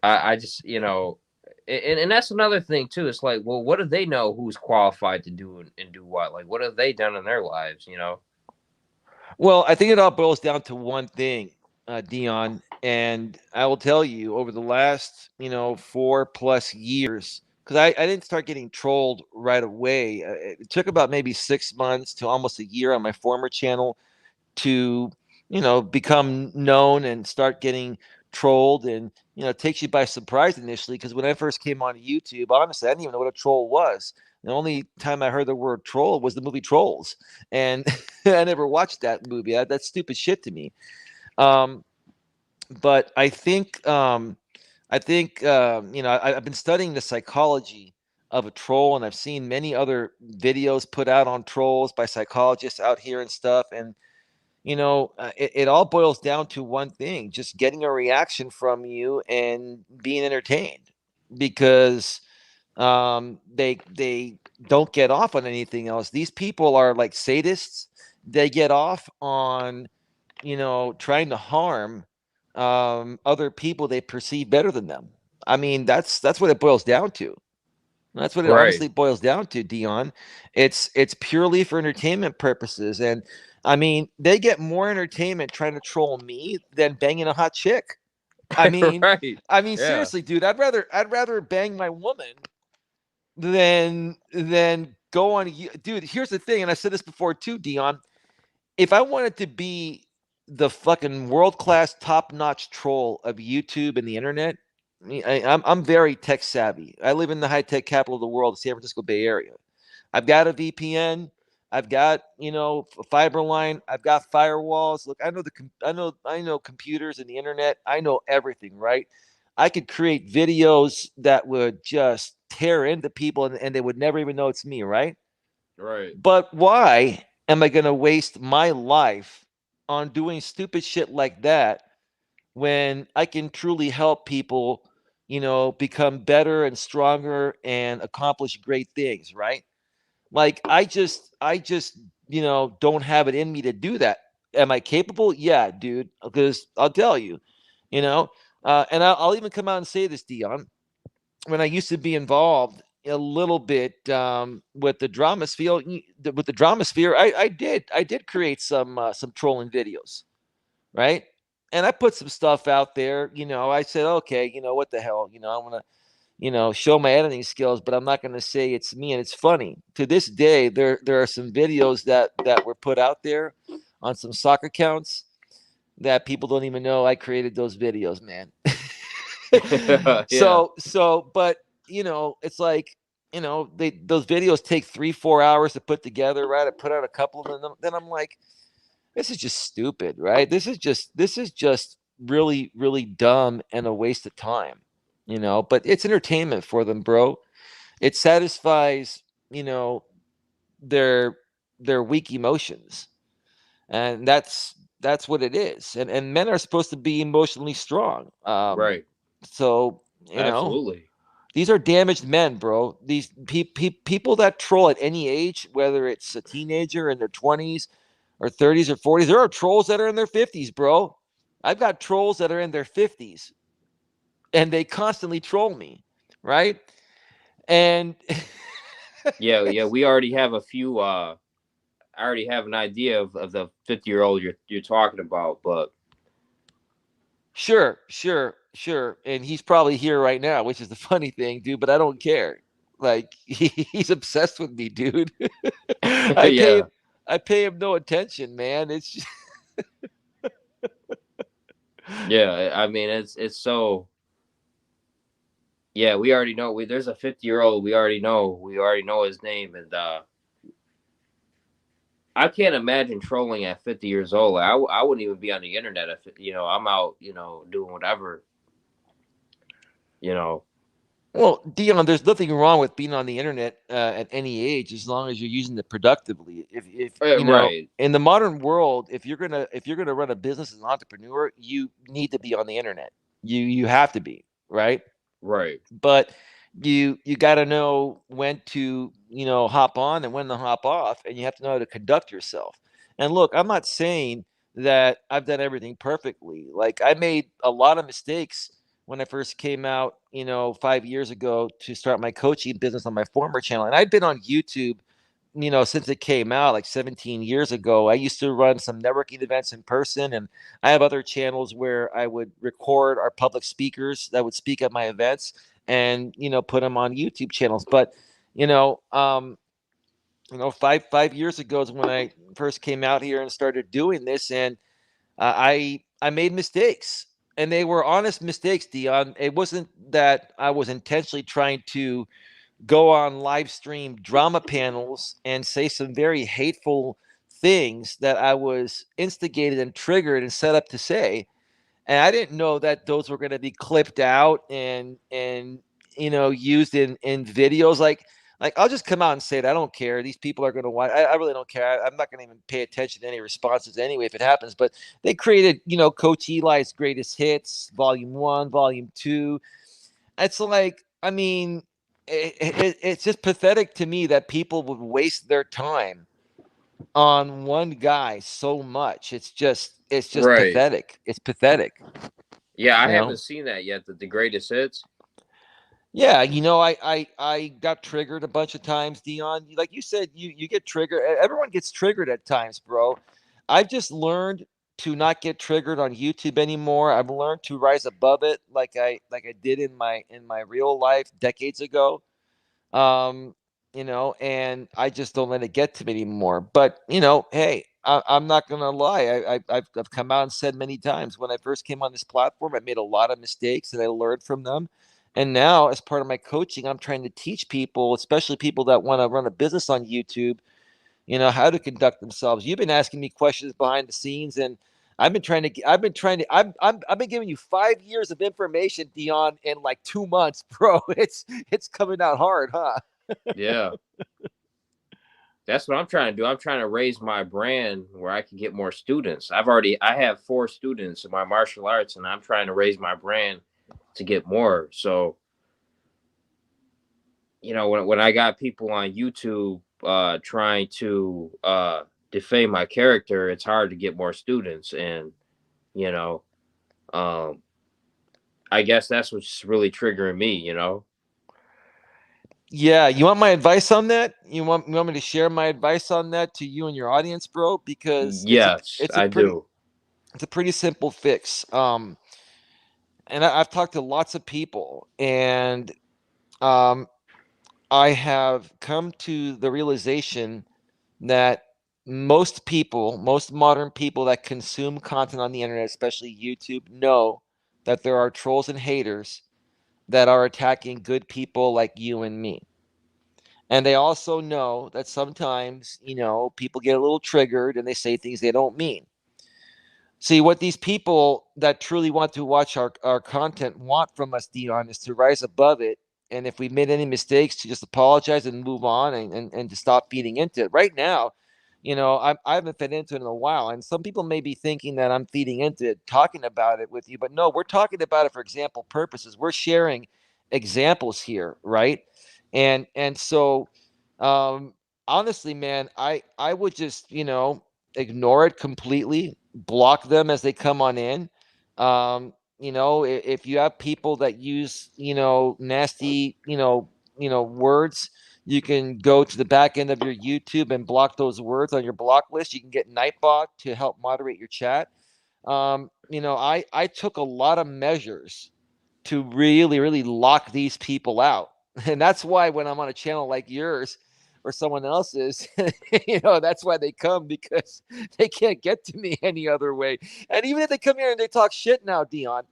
I just, and that's another thing too. It's like, well, what do they know who's qualified to do and do what? Like, what have they done in their lives? well, I think it all boils down to one thing, Dion, and I will tell you over the last 4+ years, because I didn't start getting trolled right away. It took about maybe 6 months to almost a year on my former channel to become known and start getting trolled. And it takes you by surprise initially, because when I first came on YouTube, honestly, I didn't even know what a troll was. The only time I heard the word troll was the movie Trolls, and I never watched that movie. That's stupid shit to me. um, but I've been studying the psychology of a troll, and I've seen many other videos put out on trolls by psychologists out here and stuff. And it all boils down to one thing: just getting a reaction from you and being entertained, because they don't get off on anything else. These people are like sadists. They get off on trying to harm other people they perceive better than them. I mean, that's what it boils down to. That's what it Right. honestly boils down to, Dion. It's purely for entertainment purposes. And I mean, they get more entertainment trying to troll me than banging a hot chick. I mean, Right. I mean, Yeah. seriously, dude, I'd rather bang my woman than go on. Dude, here's the thing, and I said this before too, Dion. If I wanted to be the fucking world class, top notch troll of YouTube and the internet, I'm very tech savvy. I live in the high tech capital of the world, the San Francisco Bay Area. I've got a VPN. I've got a fiber line. I've got firewalls. Look, I know computers and the internet. I know everything, right? I could create videos that would just tear into people, and they would never even know it's me, right? Right. But why am I going to waste my life on doing stupid shit like that when I can truly help people, become better and stronger and accomplish great things, right? Like I just don't have it in me to do that. Am I capable? Yeah, dude. Because I'll tell you, you know, and I'll even come out and say this, Dion. When I used to be involved a little bit with the drama sphere, I did create some trolling videos, right? And I put some stuff out there. I said, okay, what the hell, I want to show my editing skills, but I'm not going to say it's me. And it's funny to this day. There are some videos that were put out there on some soccer accounts that people don't even know I created those videos, man. Yeah. But it's like those videos take 3-4 hours to put together, right? I put out a couple of them, then I'm like, this is just stupid, right? This is just really, really dumb and a waste of time, but it's entertainment for them, bro. It satisfies, you know, their their weak emotions. And that's what it is. And men are supposed to be emotionally strong. Right. So, Absolutely. these are damaged men, bro. These people that troll at any age, whether it's a teenager in their 20s or 30s or 40s, there are trolls that are in their 50s, bro. I've got trolls that are in their 50s and they constantly troll me, right? And Yeah, yeah. We already have a few. I already have an idea of the 50-year-old you're talking about, but sure, sure, sure. And he's probably here right now, which is the funny thing, dude, but I don't care. Like he's obsessed with me, dude. I pay yeah, him I pay him no attention, man. It's just, yeah. I mean, it's so. Yeah, we already know. There's a 50-year-old. We already know his name, and I can't imagine trolling at 50 years old. Like, I wouldn't even be on the internet if I'm out, doing whatever. You know. well, Dion, there's nothing wrong with being on the internet at any age as long as you're using it productively. If Right. in the modern world, if you're gonna run a business as an entrepreneur, you need to be on the internet. You have to be, right? Right. But you got to know when to hop on and when to hop off, and you have to know how to conduct yourself. And look, I'm not saying that I've done everything perfectly. Like, I made a lot of mistakes when I first came out 5 years ago to start my coaching business on my former channel, and I'd been on YouTube since it came out like 17 years ago. I used to run some networking events in person, and I have other channels where I would record our public speakers that would speak at my events and put them on YouTube channels. But you know, um, 5 years ago is when I first came out here and started doing this, and I made mistakes, and they were honest mistakes, Dion. It wasn't that I was intentionally trying to go on live stream drama panels and say some very hateful things that I was instigated and triggered and set up to say. And I didn't know that those were going to be clipped out and used in videos. Like I'll just come out and say it. I don't care. These people are going to watch. I really don't care. I'm not going to even pay attention to any responses anyway if it happens. But they created, Coach Eli's greatest hits, Volume 1, Volume 2. It's like, I mean, it's just pathetic to me that people would waste their time on one guy so much. It's just Right. pathetic. It's pathetic, Yeah, I you haven't know. seen that yet. The greatest hits. Yeah, I got triggered a bunch of times, Dion. Like you said, you get triggered. Everyone gets triggered at times, bro. I've just learned to not get triggered on YouTube anymore. I've learned to rise above it, like I did in my real life decades ago. um and I just don't let it get to me anymore. But hey, I'm not gonna lie. I've come out and said many times, when I first came on this platform, I made a lot of mistakes and I learned from them. And now, as part of my coaching, I'm trying to teach people, especially people that want to run a business on YouTube, how to conduct themselves. You've been asking me questions behind the scenes, and I've been giving you 5 years of information, Dion, in like 2 months, bro. It's coming out hard, huh? Yeah, that's what I'm trying to do. I'm trying to raise my brand where I can get more students. I have 4 students in my martial arts, and I'm trying to raise my brand to get more. So when I got people on YouTube trying to defame my character, it's hard to get more students, and you know, um, I guess that's what's really triggering me. Yeah, you want my advice on that? You want me to share my advice on that to you and your audience, bro? Because Yes, I do. it's a pretty simple fix. And I've talked to lots of people, and um, I have come to the realization that most modern people that consume content on the internet, especially YouTube, know that there are trolls and haters that are attacking good people like you and me. And they also know that sometimes, people get a little triggered and they say things they don't mean. See, what these people that truly want to watch our content want from us, Dion, is to rise above it. And if we made any mistakes, to just apologize and move on, and to stop feeding into it. Right now, I haven't fed into it in a while. And some people may be thinking that I'm feeding into it, talking about it with you. But no, we're talking about it for example purposes. We're sharing examples here, right? And so, um, honestly, man, I would just, ignore it completely, block them as they come on in. If you have people that use, nasty, words, you can go to the back end of your YouTube and block those words on your block list. You can get Nightbot to help moderate your chat. I took a lot of measures to really, really lock these people out. And that's why when I'm on a channel like yours or someone else's, that's why they come, because they can't get to me any other way. And even if they come here and they talk shit now, Dion,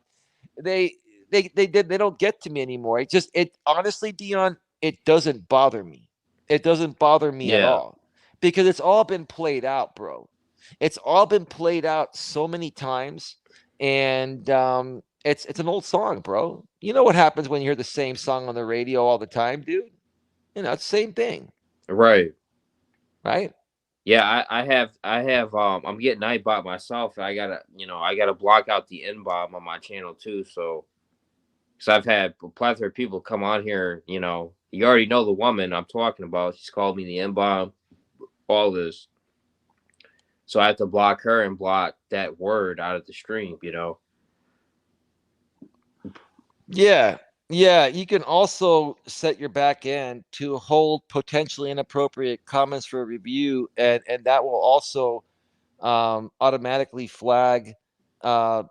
they they don't get to me anymore. It honestly, Dion, it doesn't bother me. It doesn't bother me at Yeah, all, because it's all been played out, bro. It's all been played out so many times, and it's an old song, bro. You know what happens when you hear the same song on the radio all the time, dude? It's the same thing, right. right? Yeah, I'm getting Nightbot myself. I gotta block out the N bomb on my channel too. So, because I've had a plethora of people come on here. You already know the woman I'm talking about. She's called me the N bomb. All this, so I have to block her and block that word out of the stream. Yeah. Yeah. You can also set your back end to hold potentially inappropriate comments for review, and that will also automatically flag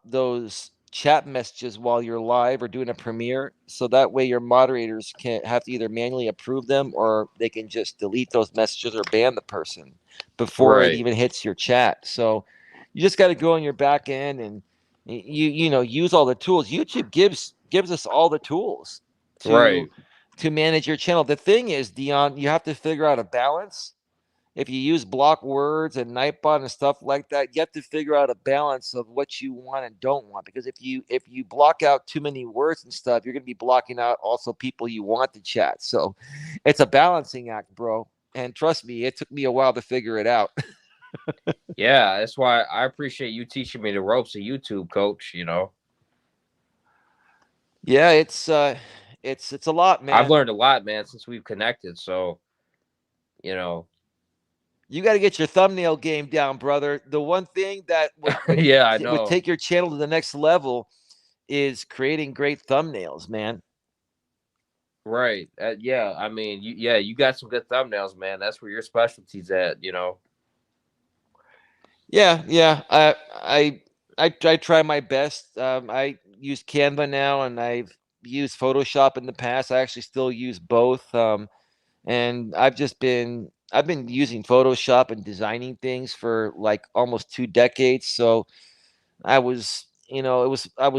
those chat messages while you're live or doing a premiere. So that way your moderators can have to either manually approve them, or they can just delete those messages or ban the person before it Right, even hits your chat. So you just got to go on your back end and use all the tools. YouTube gives us all the tools to right. manage your channel. The thing is, Dion, you have to figure out a balance. If you use block words and Nightbot and stuff like that, you have to figure out a balance of what you want and don't want. Because if you block out too many words and stuff, you're going to be blocking out also people you want to chat. So it's a balancing act, bro. And trust me, it took me a while to figure it out. Yeah, that's why I appreciate you teaching me the ropes of YouTube, Coach. Yeah, it's a lot, I've man. learned a lot, man, since we've connected. So, you know, You got to get your thumbnail game down, brother. The one thing that yeah, I would know. take your channel to the next level is creating great thumbnails, man. Right. Yeah. I mean, you got some good thumbnails, man. That's where your specialty's at. Yeah, yeah. I try my best. I use Canva now, and I've used Photoshop in the past. I actually still use both. And I've been using Photoshop and designing things for like almost 2 decades. So I was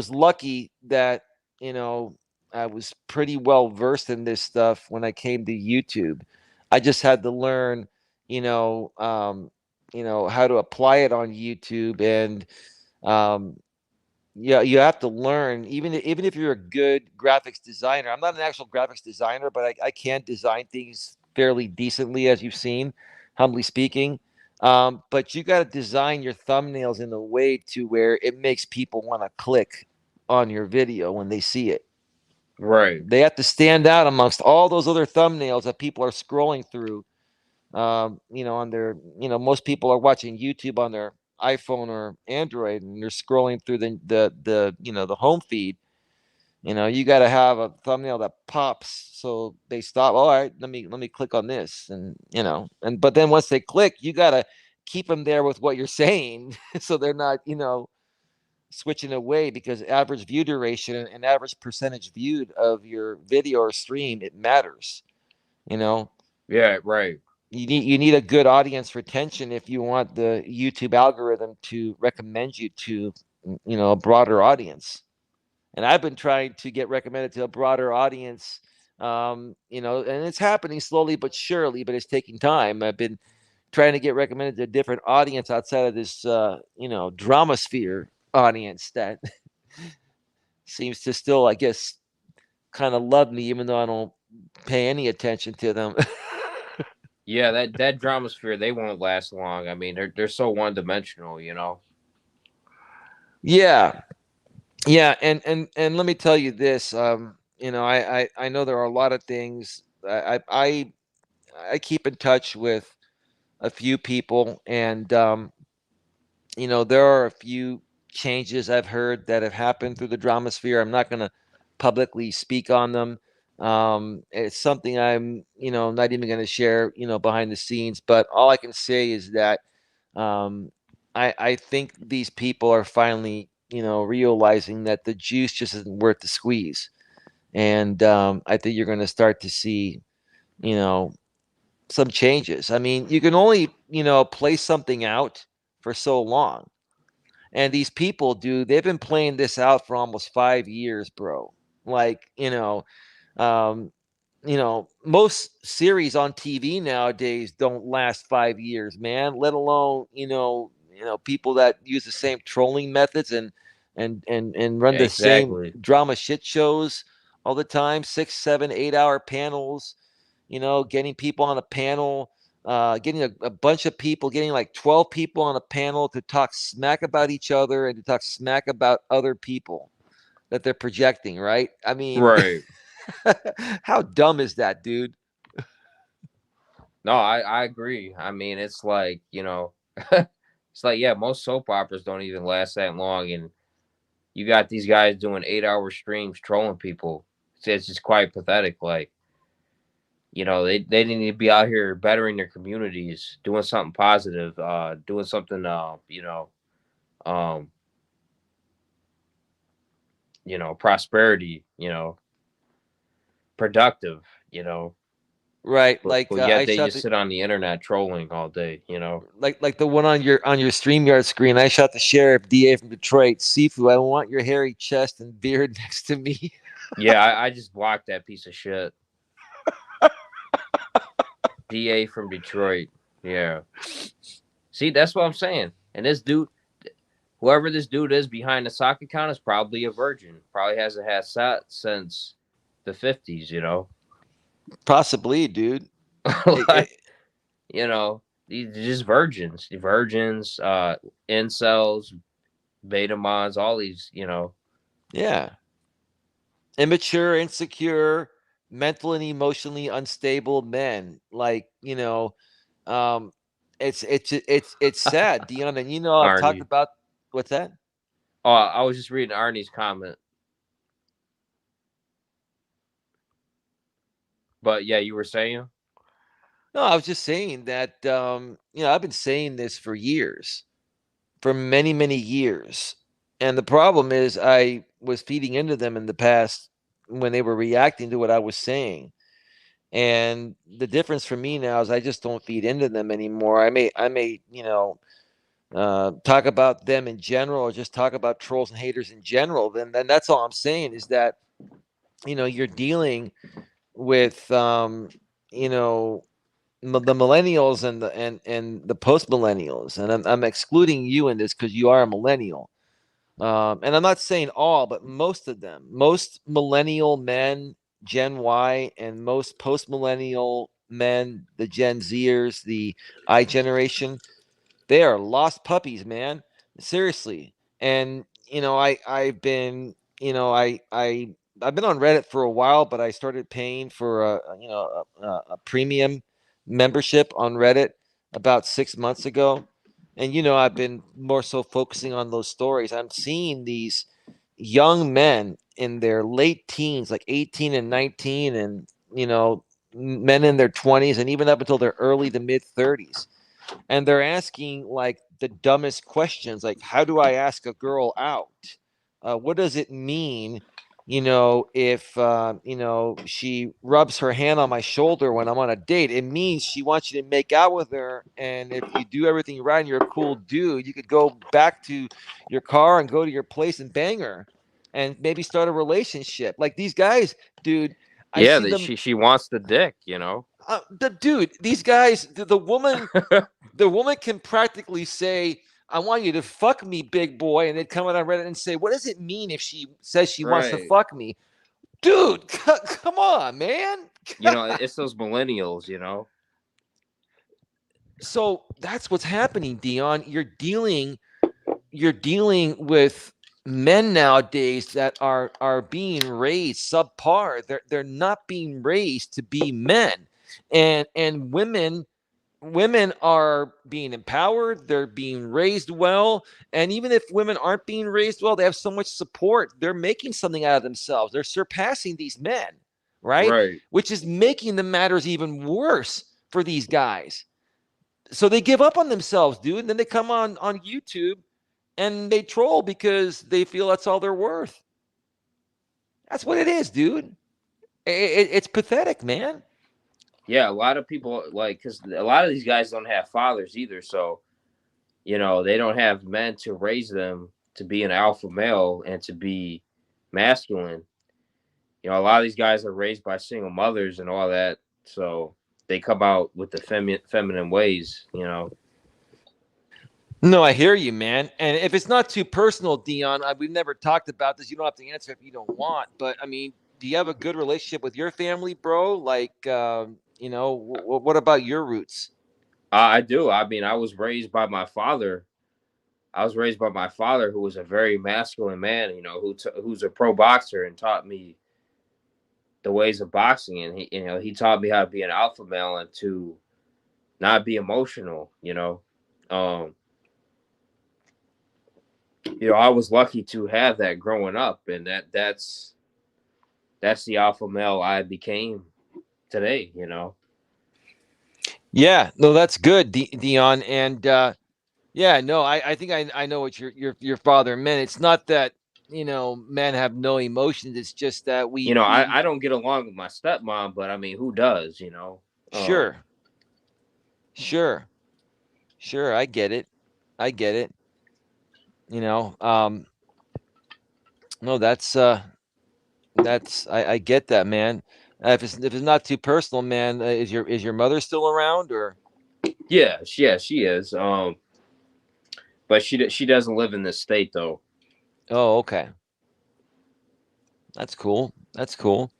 lucky that, you know, I was pretty well versed in this stuff when I came to YouTube. I just had to learn, you know, um, how to apply it on YouTube. And Um, yeah, you have to learn. Even if you're a good graphics designer, I'm not an actual graphics designer, but I can design things fairly decently, as you've seen, humbly speaking. But you got to design your thumbnails in a way to where it makes people want to click on your video when they see it. Right. They have to stand out amongst all those other thumbnails that people are scrolling through. On their, most people are watching YouTube on their iPhone or Android, and they're scrolling through the home feed. You got to have a thumbnail that pops, so they stop. All right, let me click on this, and but then once they click, you got to keep them there with what you're saying, so they're not, switching away, because average view duration and average percentage viewed of your video or stream, it matters. You know, Yeah, right. you need a good audience retention if you want the YouTube algorithm to recommend you to, a broader audience. And I've been trying to get recommended to a broader audience, and it's happening slowly but surely, but it's taking time. I've been trying to get recommended to a different audience outside of this, drama sphere audience that seems to still, I guess, kind of love me, even though I don't pay any attention to them. Yeah, that drama sphere, they won't last long. I mean, they're so one dimensional, you know. Yeah, yeah, and let me tell you this. I know there are a lot of things. I keep in touch with a few people, and there are a few changes I've heard that have happened through the drama sphere. I'm not going to publicly speak on them. It's something I'm, not even going to share, behind the scenes. But all I can say is that um, I think these people are finally, realizing that the juice just isn't worth the squeeze, and I think you're going to start to see, you know, some changes. I mean, you can only, play something out for so long, and these people, dude, they've been playing this out for almost 5 years, bro. Like, um, most series on TV nowadays don't last 5 years, man. Let alone, people that use the same trolling methods and run Yeah, the same exactly. drama shit shows all the time, 6, 7, 8 hour panels. Getting people on a panel, getting a bunch of people, getting like 12 people on a panel to talk smack about each other and to talk smack about other people that they're projecting, right? I mean, Right. how dumb is that, dude? No, I agree. I mean, it's like, it's like, yeah, most soap operas don't even last that long, and you got these guys doing 8 hour streams trolling people. It's just quite pathetic. Like, they need to be out here bettering their communities, doing something positive, doing something, um, prosperity, productive, you know. Right, But like yet I they shot just the sit on the internet trolling all day. like the one on your StreamYard screen. I shot the sheriff DA from Detroit. Sifu, I want your hairy chest and beard next to me. Yeah, I just blocked that piece of shit. DA from Detroit. Yeah. See, that's what I'm saying. And this dude, whoever this dude is behind the sock account, is probably a virgin. Probably hasn't had sex since the 50s. Possibly, dude. It, Like, it, these are just virgins. Virgins, incels, betamons, all these. yeah, immature, insecure, mental and emotionally unstable men. Like, um, it's sad, Dion. And I've talked Arnie. about what's that? Oh, I was just reading Arnie's comment. But yeah, you were saying? No, I was just saying that I've been saying this for years, for many, many years. And the problem is I was feeding into them in the past when they were reacting to what I was saying. And the difference for me now is I just don't feed into them anymore. I may, talk about them in general, or just talk about trolls and haters in general. Then that's all I'm saying is that, you're dealing with, you know, the millennials and the post millennials, and I'm excluding you in this because you are a millennial. And I'm not saying all, but most of them, most millennial men, Gen Y, and most post millennial men, the Gen Zers, the I generation, they are lost puppies, man. Seriously. And I've been I've been on Reddit for a while, but I started paying for a premium membership on Reddit about 6 months ago. And I've been more so focusing on those stories. I'm seeing these young men in their late teens, like 18 and 19, and men in their 20s, and even up until their early to mid 30s, and they're asking like the dumbest questions, like how do I ask a girl out? What does it mean, if she rubs her hand on my shoulder when I'm on a date? It means she wants you to make out with her, and if you do everything right and you're a cool dude, you could go back to your car and go to your place and bang her and maybe start a relationship. Like these guys, dude, I Yeah, see that them. she wants the dick, you know. Dude, these guys, the woman can practically say, I want you to fuck me, big boy, and they'd come out on Reddit and say, what does it mean if she says she wants to Right. fuck me? Dude, come on, man. You know, it's those millennials, you know. So that's what's happening, Dion. You're dealing with men nowadays that are being raised subpar. They're not being raised to be men. And women are being empowered, they're being raised well, and even if women aren't being raised well, they have so much support, they're making something out of themselves, they're surpassing these men, right? Right. Which is making the matters even worse for these guys. So they give up on themselves, dude, and then they come on YouTube and they troll because they feel that's all they're worth. That's what it is, dude. It's pathetic, man. Yeah, a lot of people like cuz a lot of these guys don't have fathers either, so you know, they don't have men to raise them to be an alpha male and to be masculine. You know, a lot of these guys are raised by single mothers and all that, so they come out with the feminine ways, you know. No, I hear you, man. And if it's not too personal, Dion, we've never talked about this. You don't have to answer if you don't want. But I mean, do you have a good relationship with your family, bro? Like, what about your roots? I do. I mean, I was raised by my father. I was raised by my father, who was a very masculine man. You know, who's a pro boxer and taught me the ways of boxing, and he taught me how to be an alpha male and to not be emotional. Um, I was lucky to have that growing up, and that's the alpha male I became today. Yeah, no, that's good, Dion. And yeah, no, I think I know what your father meant. It's not that men have no emotions. It's just that we I don't get along with my stepmom, but I mean, who does? Um, sure, sure, sure. I get it. I get it. You know, no, I get that, man. If it's not too personal, man, is your mother still around or? yeah, she is. But she doesn't live in this state though. Oh, okay, that's cool. That's cool.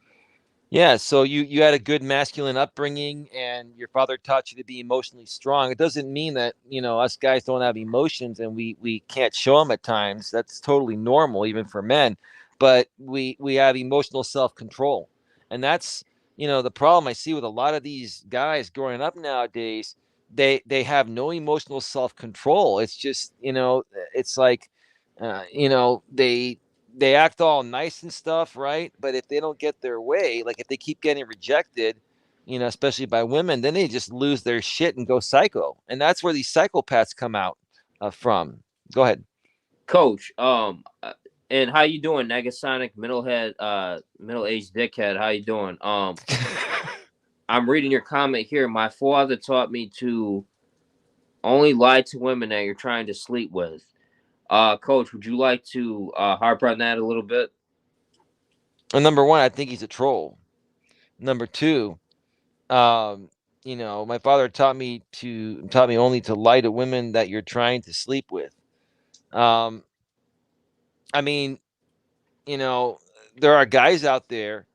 Yeah, so you had a good masculine upbringing, and your father taught you to be emotionally strong. It doesn't mean that us guys don't have emotions and we can't show them at times. That's totally normal, even for men. But we have emotional self control, and that's the problem I see with a lot of these guys growing up nowadays. They have no emotional self control. It's just it's like they act all nice and stuff, right? But if they don't get their way, like if they keep getting rejected, especially by women, then they just lose their shit and go psycho. And that's where these psychopaths come out from. Go ahead. Coach, and how you doing, Negasonic middle aged dickhead? How you doing? I'm reading your comment here. My father taught me to only lie to women that you're trying to sleep with. Coach, would you like to harp on that a little bit? And number one, I think he's a troll. Number two, um, my father taught me only to lie to women that you're trying to sleep with. Um, I mean, you know, there are guys out there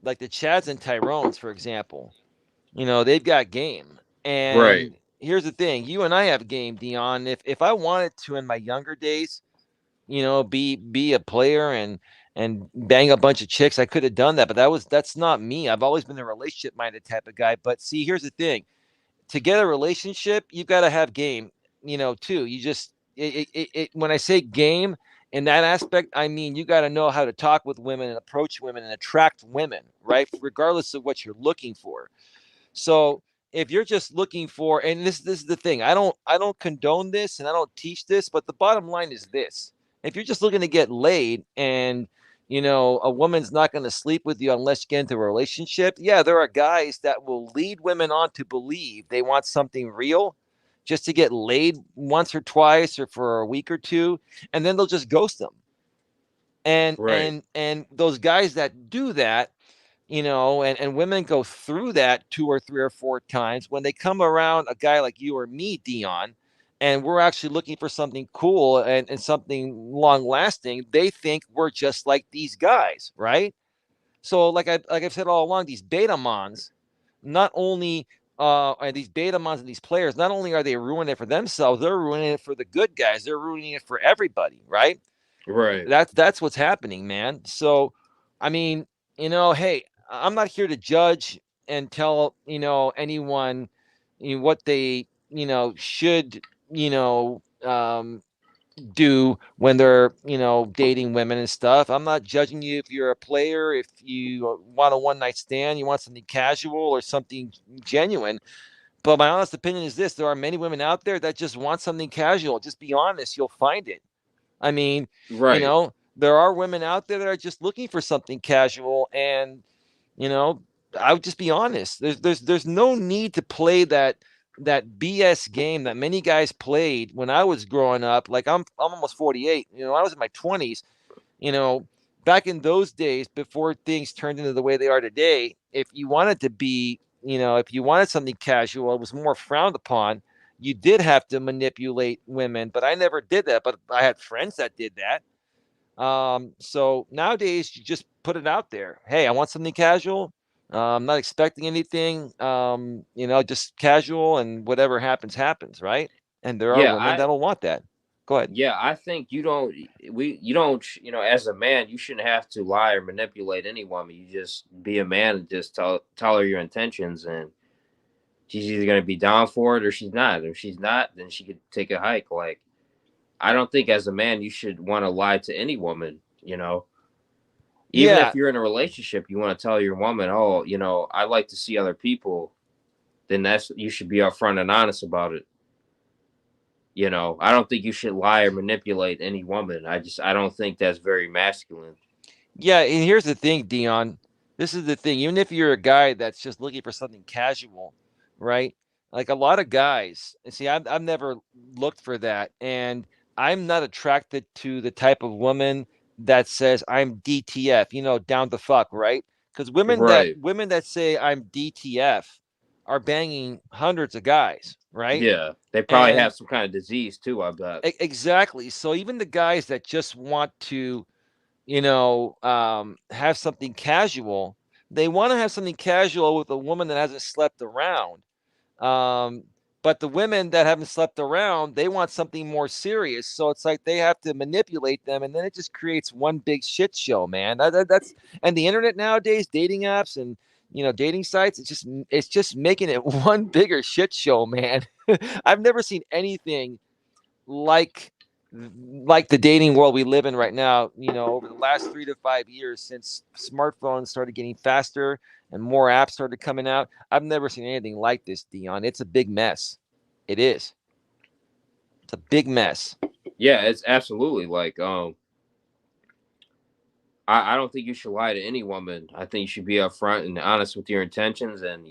like the Chads and Tyrones, for example. They've got game. Right, And here's the thing: you and I have game, Dion. If I wanted to in my younger days, be a player and bang a bunch of chicks, I could have done that. But that's not me. I've always been a relationship minded type of guy. But see, here's the thing: to get a relationship, you've got to have game, too. You just when I say game in that aspect, I mean you got to know how to talk with women and approach women and attract women, right? Regardless of what you're looking for. So if you're just looking for, and this is the thing, I don't condone this and I don't teach this, but the bottom line is this: if you're just looking to get laid and a woman's not going to sleep with you unless you get into a relationship, yeah, there are guys that will lead women on to believe they want something real just to get laid once or twice or for a week or two, and then they'll just ghost them. And right, and and those guys that do that, and women go through that two or three or four times when they come around a guy like you or me, Dion, and we're actually looking for something cool and something long lasting. They think we're just like these guys, right? So like I've said all along, these beta mons, not only are these beta mons and these players, not only are they ruining it for themselves, they're ruining it for the good guys. They're ruining it for everybody, right? right. That's what's happening, man. So, I mean, hey, I'm not here to judge and tell anyone what they should you know do when they're dating women and stuff. I'm not judging you if you're a player, if you want a one night stand, you want something casual or something genuine. But my honest opinion is this: there are many women out there that just want something casual. Just be honest, you'll find it. I mean, Right, there are women out there that are just looking for something casual, and you know, I would just be honest. There's no need to play that BS game that many guys played when I was growing up. Like I'm almost 48. I was in my 20s. You know, back in those days before things turned into the way they are today, if you wanted to be, if you wanted something casual, it was more frowned upon. You did have to manipulate women, but I never did that. But I had friends that did that. So nowadays, you just put it out there. Hey, I want something casual. I'm not expecting anything. Just casual, and whatever happens, happens, right? And there are yeah. women that'll want that. Go ahead. I think you don't, as a man, you shouldn't have to lie or manipulate any woman. You just be a man and just tell her your intentions, and she's either gonna be down for it or she's not. If she's not, then she could take a hike. Like, I don't think as a man you should want to lie to any woman. Even if Yeah, you're in a relationship, you want to tell your woman, oh, I like to see other people. Then that's you should be upfront and honest about it. I don't think you should lie or manipulate any woman. I don't think that's very masculine. Yeah, and here's the thing, Dion. This is the thing. Even if you're a guy that's just looking for something casual, right? Like a lot of guys, and see, I've never looked for that, and I'm not attracted to the type of woman that says I'm DTF, down the fuck, right? Because Right. women that say I'm DTF are banging hundreds of guys, right? Yeah. They probably And have some kind of disease too, I bet. exactly. So even the guys that just want to have something casual. They want to have something casual with a woman that hasn't slept around. Um, but the women that haven't slept around, they want something more serious. So it's like they have to manipulate them, and then it just creates one big shit show, man. That's and the internet nowadays, dating apps and dating sites. It's just making it one bigger shit show, man. I've never seen anything like the dating world we live in right now, over the last 3 to 5 years since smartphones started getting faster and more apps started coming out. I've never seen anything like this, Dion. It's a big mess. It is. It's a big mess. Yeah, it's absolutely like I don't think you should lie to any woman. I think you should be upfront and honest with your intentions, and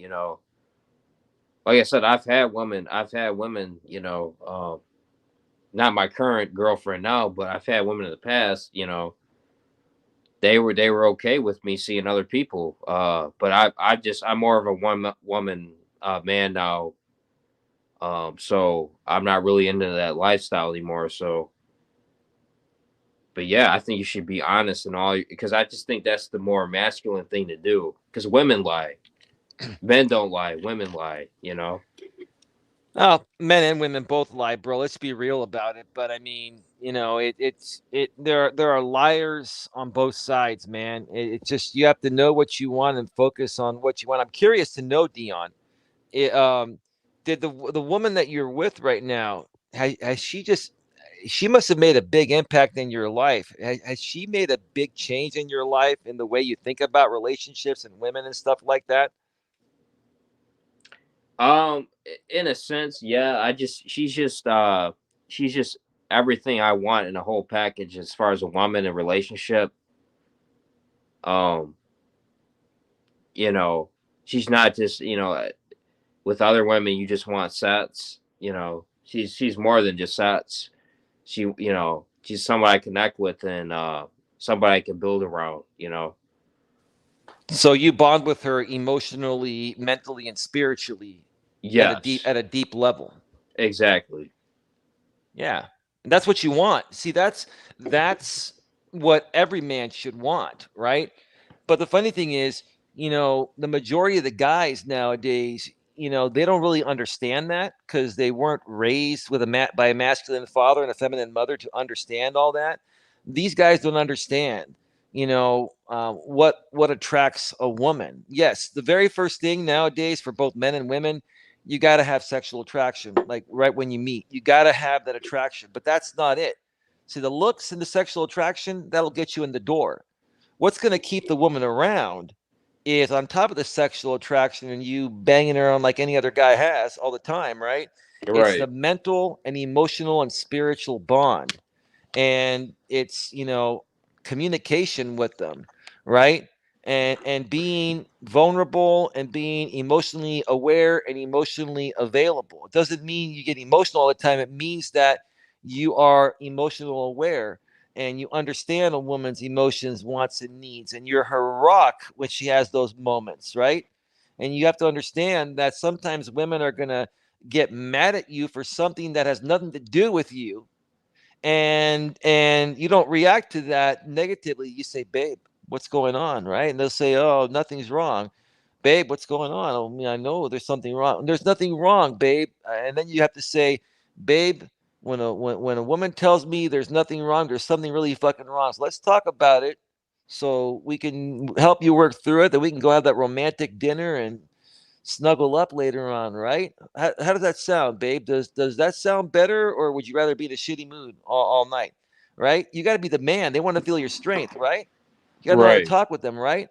like I said, I've had women, not my current girlfriend now, but I've had women in the past, they were okay with me seeing other people. But I'm more of a one woman man now. So I'm not really into that lifestyle anymore. So But yeah, I think you should be honest and all, because I just think that's the more masculine thing to do. Because women lie, men don't lie, women lie. You know. Oh, men and women both lie, bro. Let's be real about it. But I mean, there are liars on both sides, man. It's just you have to know what you want and focus on what you want. I'm curious to know, Dion. It, did the woman that you're with right now, has she just, she must have made a big impact in your life. Has she made a big change in your life in the way you think about relationships and women and stuff like that? In a sense, yeah. She's just everything I want in a whole package as far as a woman and relationship. Um, you know, she's not just, with other women you just want sets. She's more than just sets. She's somebody I connect with, and somebody I can build around. So you bond with her emotionally, mentally, and spiritually Yes, at a deep level. exactly. Yeah. And that's what you want. See, that's what every man should want, right? But the funny thing is, the majority of the guys nowadays, they don't really understand that because they weren't raised with by a masculine father and a feminine mother to understand all that. These guys don't understand, what attracts a woman. Yes, the very first thing nowadays for both men and women, you got to have sexual attraction, like right when you meet. You got to have that attraction, but that's not it. See, the looks and the sexual attraction, that'll get you in the door. What's going to keep the woman around is on top of the sexual attraction and you banging her on like any other guy has all the time, right? It's the Right, mental and emotional and spiritual bond. And it's, communication with them, right? And being vulnerable and being emotionally aware and emotionally available. It doesn't mean you get emotional all the time. It means that you are emotional aware and you understand a woman's emotions, wants, and needs, and you're her rock when she has those moments, right? And you have to understand that sometimes women are going to get mad at you for something that has nothing to do with you, and you don't react to that negatively. You say, babe, what's going on, right? And they'll say, oh, nothing's wrong. Babe, what's going on? Oh, I mean, I know there's something wrong. There's nothing wrong, babe. And then you have to say, babe, when a woman tells me there's nothing wrong, there's something really fucking wrong. So let's talk about it so we can help you work through it, that we can go have that romantic dinner and snuggle up later on, right? How does that sound, babe? Does that sound better, or would you rather be in a shitty mood all night? Right? You got to be the man. They want to feel your strength, right? You got to know how to right, talk with them, right?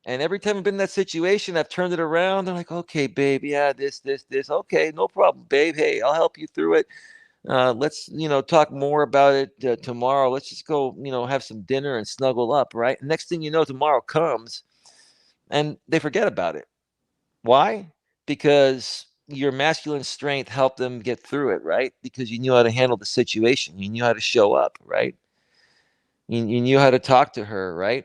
And every time I've been in that situation, I've turned it around. They're like, okay, babe, yeah, this. Okay, no problem, babe. Hey, I'll help you through it. Let's, talk more about it tomorrow. Let's just go, have some dinner and snuggle up, right? Next thing you know, tomorrow comes and they forget about it. Why? Because your masculine strength helped them get through it, right? Because you knew how to handle the situation. You knew how to show up, right? You knew how to talk to her, right?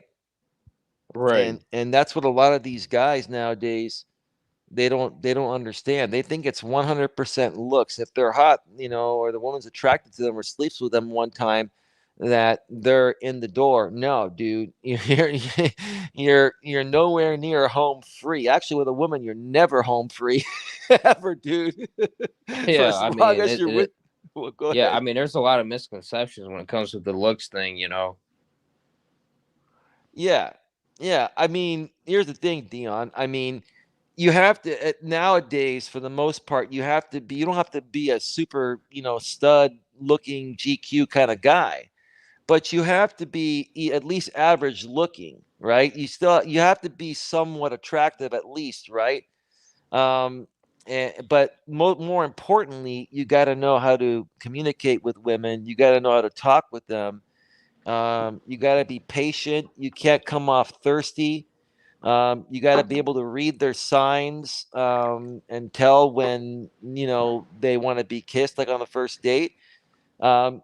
right. And that's what a lot of these guys nowadays, they don't understand. They think it's 100% looks. If they're hot, or the woman's attracted to them or sleeps with them one time, that they're in the door. No, dude, you're nowhere near home free. Actually, with a woman, you're never home free, ever, dude. For Yeah, as I long mean, as you're with. Well, go yeah, I ahead. mean, there's a lot of misconceptions when it comes to the looks thing. Yeah, yeah. I mean, here's the thing, Dion. I mean, you have to nowadays, for the most part, you have to be. You don't have to be a super, stud looking GQ kind of guy, but you have to be at least average looking, right? You have to be somewhat attractive at least, right? Um, but more importantly, you got to know how to communicate with women. You got to know how to talk with them. You got to be patient. You can't come off thirsty. You got to be able to read their signs and tell when they want to be kissed, like on the first date. Um,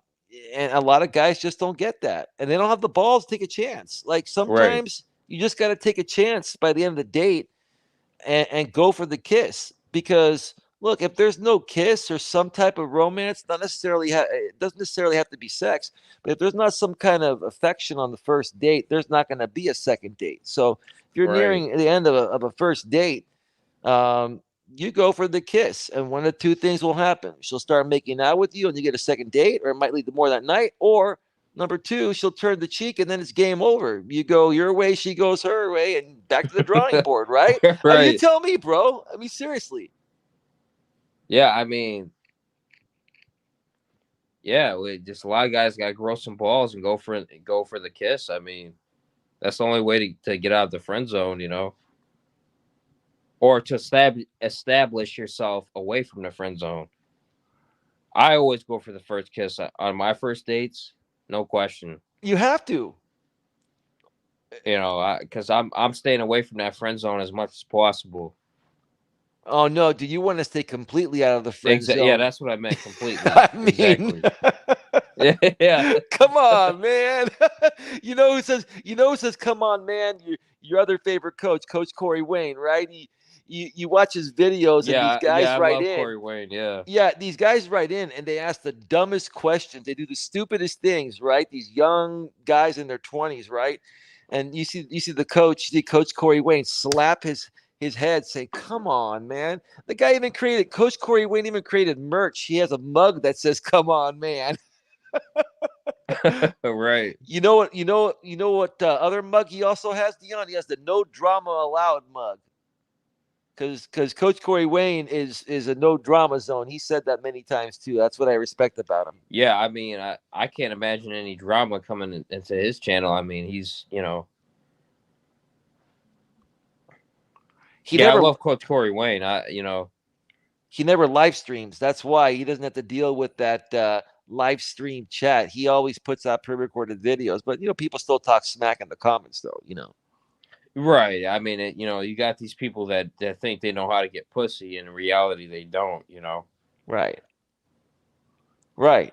and a lot of guys just don't get that, and they don't have the balls to take a chance. Like Right, sometimes you just got to take a chance by the end of the date and go for the kiss, because look, if there's no kiss or some type of romance, not necessarily it doesn't necessarily have to be sex, but if there's not some kind of affection on the first date, there's not going to be a second date. So if you're Right. nearing the end of a first date, um, you go for the kiss, and one of two things will happen: she'll start making out with you, and you get a second date, or it might lead to more that night, or number two, she'll turn the cheek, and then it's game over. You go your way, she goes her way, and back to the drawing board, right? I mean, you Right. tell me, bro. I mean, seriously. Yeah, I mean, yeah, just a lot of guys got to grow some balls and go for the kiss. I mean, that's the only way to get out of the friend zone, or to establish yourself away from the friend zone. I always go for the first kiss on my first dates, no question. You have to. Because I'm staying away from that friend zone as much as possible. Oh no, do you want to stay completely out of the friend Yeah, zone? that's what I meant completely. I mean, Exactly. Yeah. come on, man. You know who says come on, man? Your other favorite coach, Coach Corey Wayne, right? You watch his videos and these Yeah, guys I write love in. Corey Wayne. Yeah. Yeah, these guys write in and they ask the dumbest questions. They do the stupidest things, right? These young guys in their 20s, right? And you see the coach Corey Wayne slap his head, say, "Come on, man!" The guy even created Coach Corey Wayne even created merch. He has a mug that says "Come on, man." Right. You know what other mug he also has, Dion? He has the "No Drama Allowed" mug. Because Coach Corey Wayne is a no drama zone. He said that many times too. That's what I respect about him. Yeah, I mean, I can't imagine any drama coming into his channel. I mean, He yeah, I never love Coach Corey Wayne. he never live streams. That's why he doesn't have to deal with that live stream chat. He always puts out pre-recorded videos. But people still talk smack in the comments, though. right. I mean, you got these people that think they know how to get pussy, and in reality, they don't. Right, right,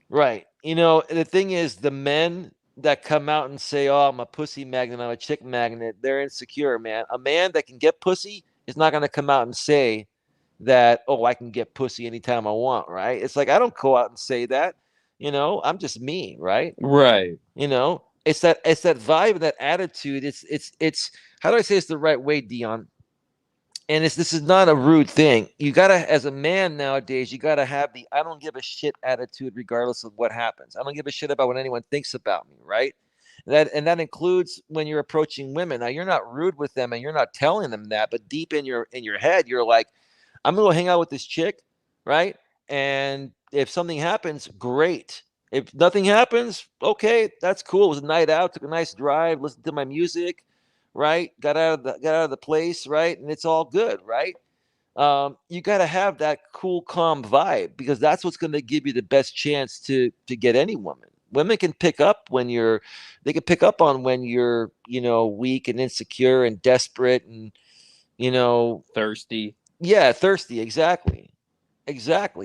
right. The thing is, the men that come out and say, "Oh, I'm a pussy magnet, I'm a chick magnet," they're insecure, man. A man that can get pussy is not going to come out and say that, "Oh, I can get pussy anytime I want," right? It's like I don't go out and say that. I'm just me, right? Right. It's that vibe, that attitude. It's how do I say it's the right way, Dion? And this is not a rude thing. You gotta, as a man nowadays, you gotta have the "I don't give a shit" attitude, regardless of what happens. I don't give a shit about what anyone thinks about me, right? And that includes when you're approaching women. Now, you're not rude with them, and you're not telling them that, but deep in your head, you're like, I'm gonna go hang out with this chick, right? And if something happens, great. If nothing happens, okay, that's cool. It was a night out, took a nice drive, listened to my music, right? Got out of the place, right? And it's all good, right? You got to have that cool, calm vibe, because that's what's going to give you the best chance to get any woman. Women can pick up they can pick up on when you're weak and insecure and desperate and you know Thirsty. yeah, thirsty. Exactly,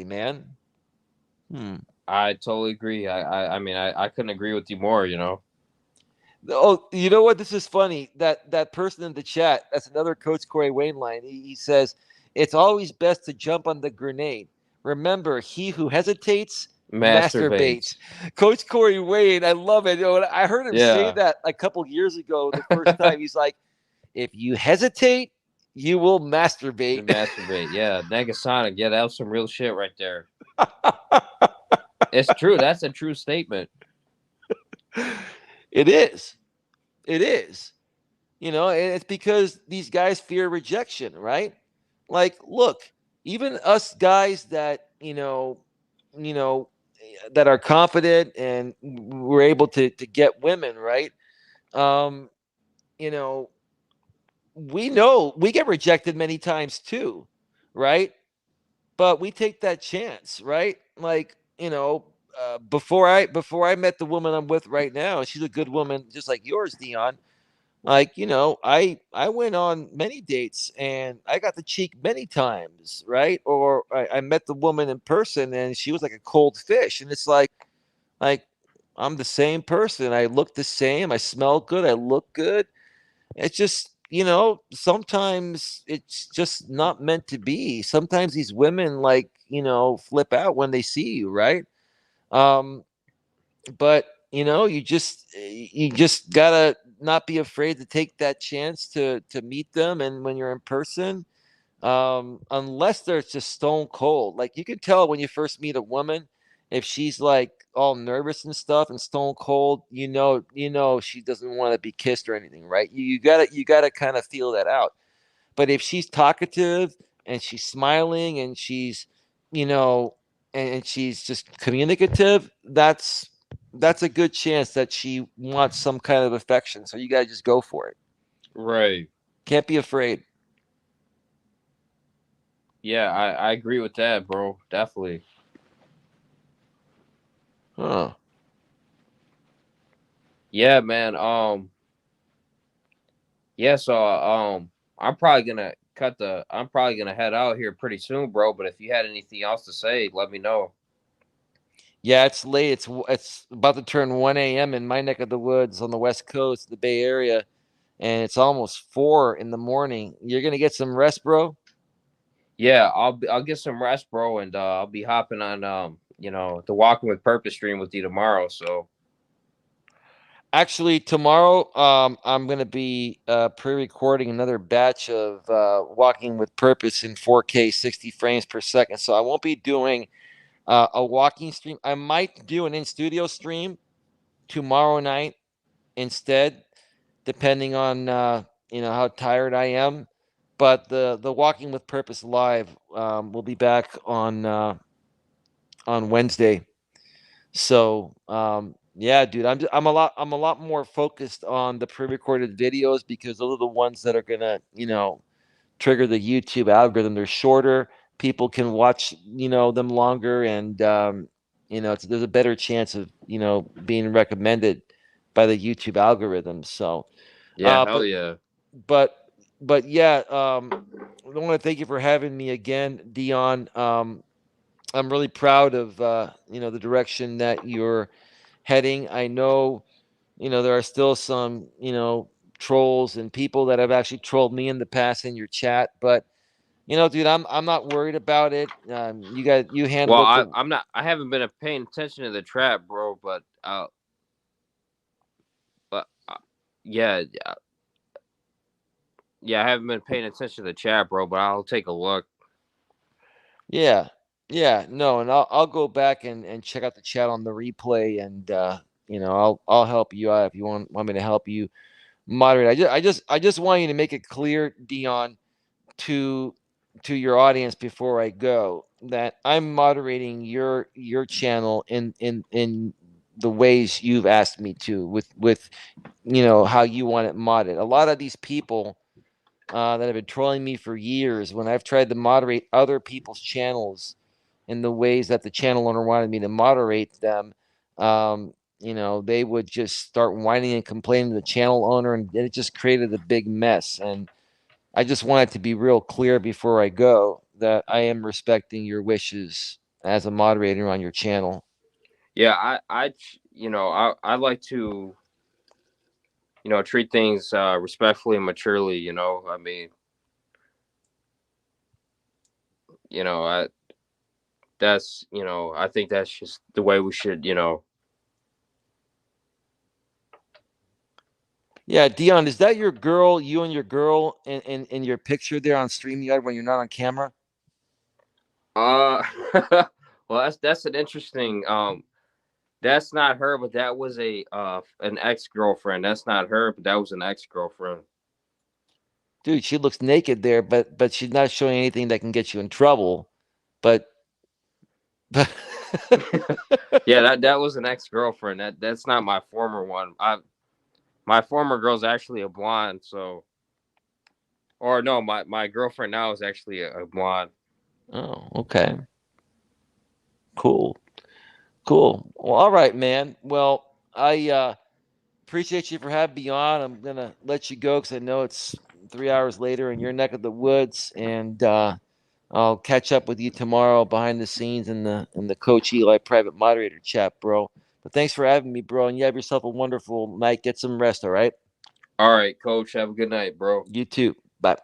man. Hmm. I totally agree. I mean, I couldn't agree with you more. Oh, you know what? This is funny. That person in the chat, that's another Coach Corey Wayne line. He says, "It's always best to jump on the grenade. Remember, he who hesitates masturbates." Masturbates. Coach Corey Wayne, I love it. I heard him say Yeah. that a couple years ago the first time. He's like, "If you hesitate, you will To masturbate." masturbate. Yeah. Negasonic. Yeah, that was some real shit right there. It's true. That's a true statement. It is. It is. And it's because these guys fear rejection, right? Like, look, even us guys you know, that are confident and we're able to get women, right? Um, you know we get rejected many times too, right? But we take that chance, right? Like, before I met the woman I'm with right now, she's a good woman, just like yours, Dion. Like, I went on many dates and I got the cheek many times, right? Or I met the woman in person and she was like a cold fish. And it's like I'm the same person. I look the same. I smell good. I look good. It's just sometimes it's just not meant to be. Sometimes these women, like, flip out when they see you, right? Um, but you just gotta not be afraid to take that chance to meet them, and when you're in person, unless they're just stone cold. Like, you can tell when you first meet a woman, if she's like all nervous and stuff and stone cold, she doesn't want to be kissed or anything, right? You gotta kind of feel that out. But if she's talkative and she's smiling and she's, you know and she's just communicative, that's a good chance that she wants some kind of affection. So you gotta just go for it. Right. Can't be afraid. Yeah, I agree with that, bro. Definitely. Huh. Yeah, man. Yeah, so I'm probably gonna head out here pretty soon, bro. But if you had anything else to say, let me know. Yeah, it's late. It's about to turn 1 a.m. in my neck of the woods on the West Coast, the Bay Area, and it's almost 4 in the morning. You're gonna get some rest, bro. Yeah, I'll get some rest, bro, and I'll be hopping on the Walking with Purpose stream with you tomorrow. So Actually, tomorrow, I'm gonna be pre-recording another batch of Walking with Purpose in 4K, 60 frames per second. So I won't be doing a walking stream. I might do an in-studio stream tomorrow night instead, depending on how tired I am. But the Walking with Purpose live will be back on Wednesday. So yeah, dude, I'm a lot more focused on the pre-recorded videos because those are the ones that are gonna trigger the YouTube algorithm. They're shorter. People can watch them longer, and there's a better chance of being recommended by the YouTube algorithm. So, yeah, uh, hell but yeah. but but yeah, I want to thank you for having me again, Dion. I'm really proud of the direction that you're heading. I know there are still some trolls and people that have actually trolled me in the past in your chat, but dude, I'm not worried about it. You Well, handle it the I'm not. I haven't been paying attention to the trap, bro. But yeah, yeah, I haven't been paying attention to the chat, bro. But I'll take a look. Yeah, yeah, no, and I'll go back and check out the chat on the replay, and I'll help you out if you want me to help you moderate. I just want you to make it clear, Dion, to your audience before I go, that I'm moderating your channel in the ways you've asked me to, with how you want it modded. A lot of these people that have been trolling me for years, when I've tried to moderate other people's channels in the ways that the channel owner wanted me to moderate them, they would just start whining and complaining to the channel owner, and it just created a big mess. And I just wanted to be real clear before I go that I am respecting your wishes as a moderator on your channel. Yeah, I like to treat things respectfully and maturely. I mean, you know, I I think that's just the way we should. Yeah, Dion, is that your girl, you and your girl in your picture there on StreamYard when you're not on camera? Uh, well, that's an interesting. That's not her, but that was a an ex girlfriend. That's not her, but that was an ex girlfriend. Dude, she looks naked there, but she's not showing anything that can get you in trouble. But but Yeah, that was an ex girlfriend. That's not my former one. My former girl's actually a blonde. So, or no, my girlfriend now is actually a blonde. oh, okay. Cool. Cool. Well, all right, man. Well, I appreciate you for having me on. I'm gonna let you go because I know it's 3 hours later in your neck of the woods, and I'll catch up with you tomorrow behind the scenes in the Coach Eli private moderator chat, bro. But thanks for having me, bro, and you have yourself a wonderful night. Get some rest, all right? All right, coach. Have a good night, bro. You too. Bye.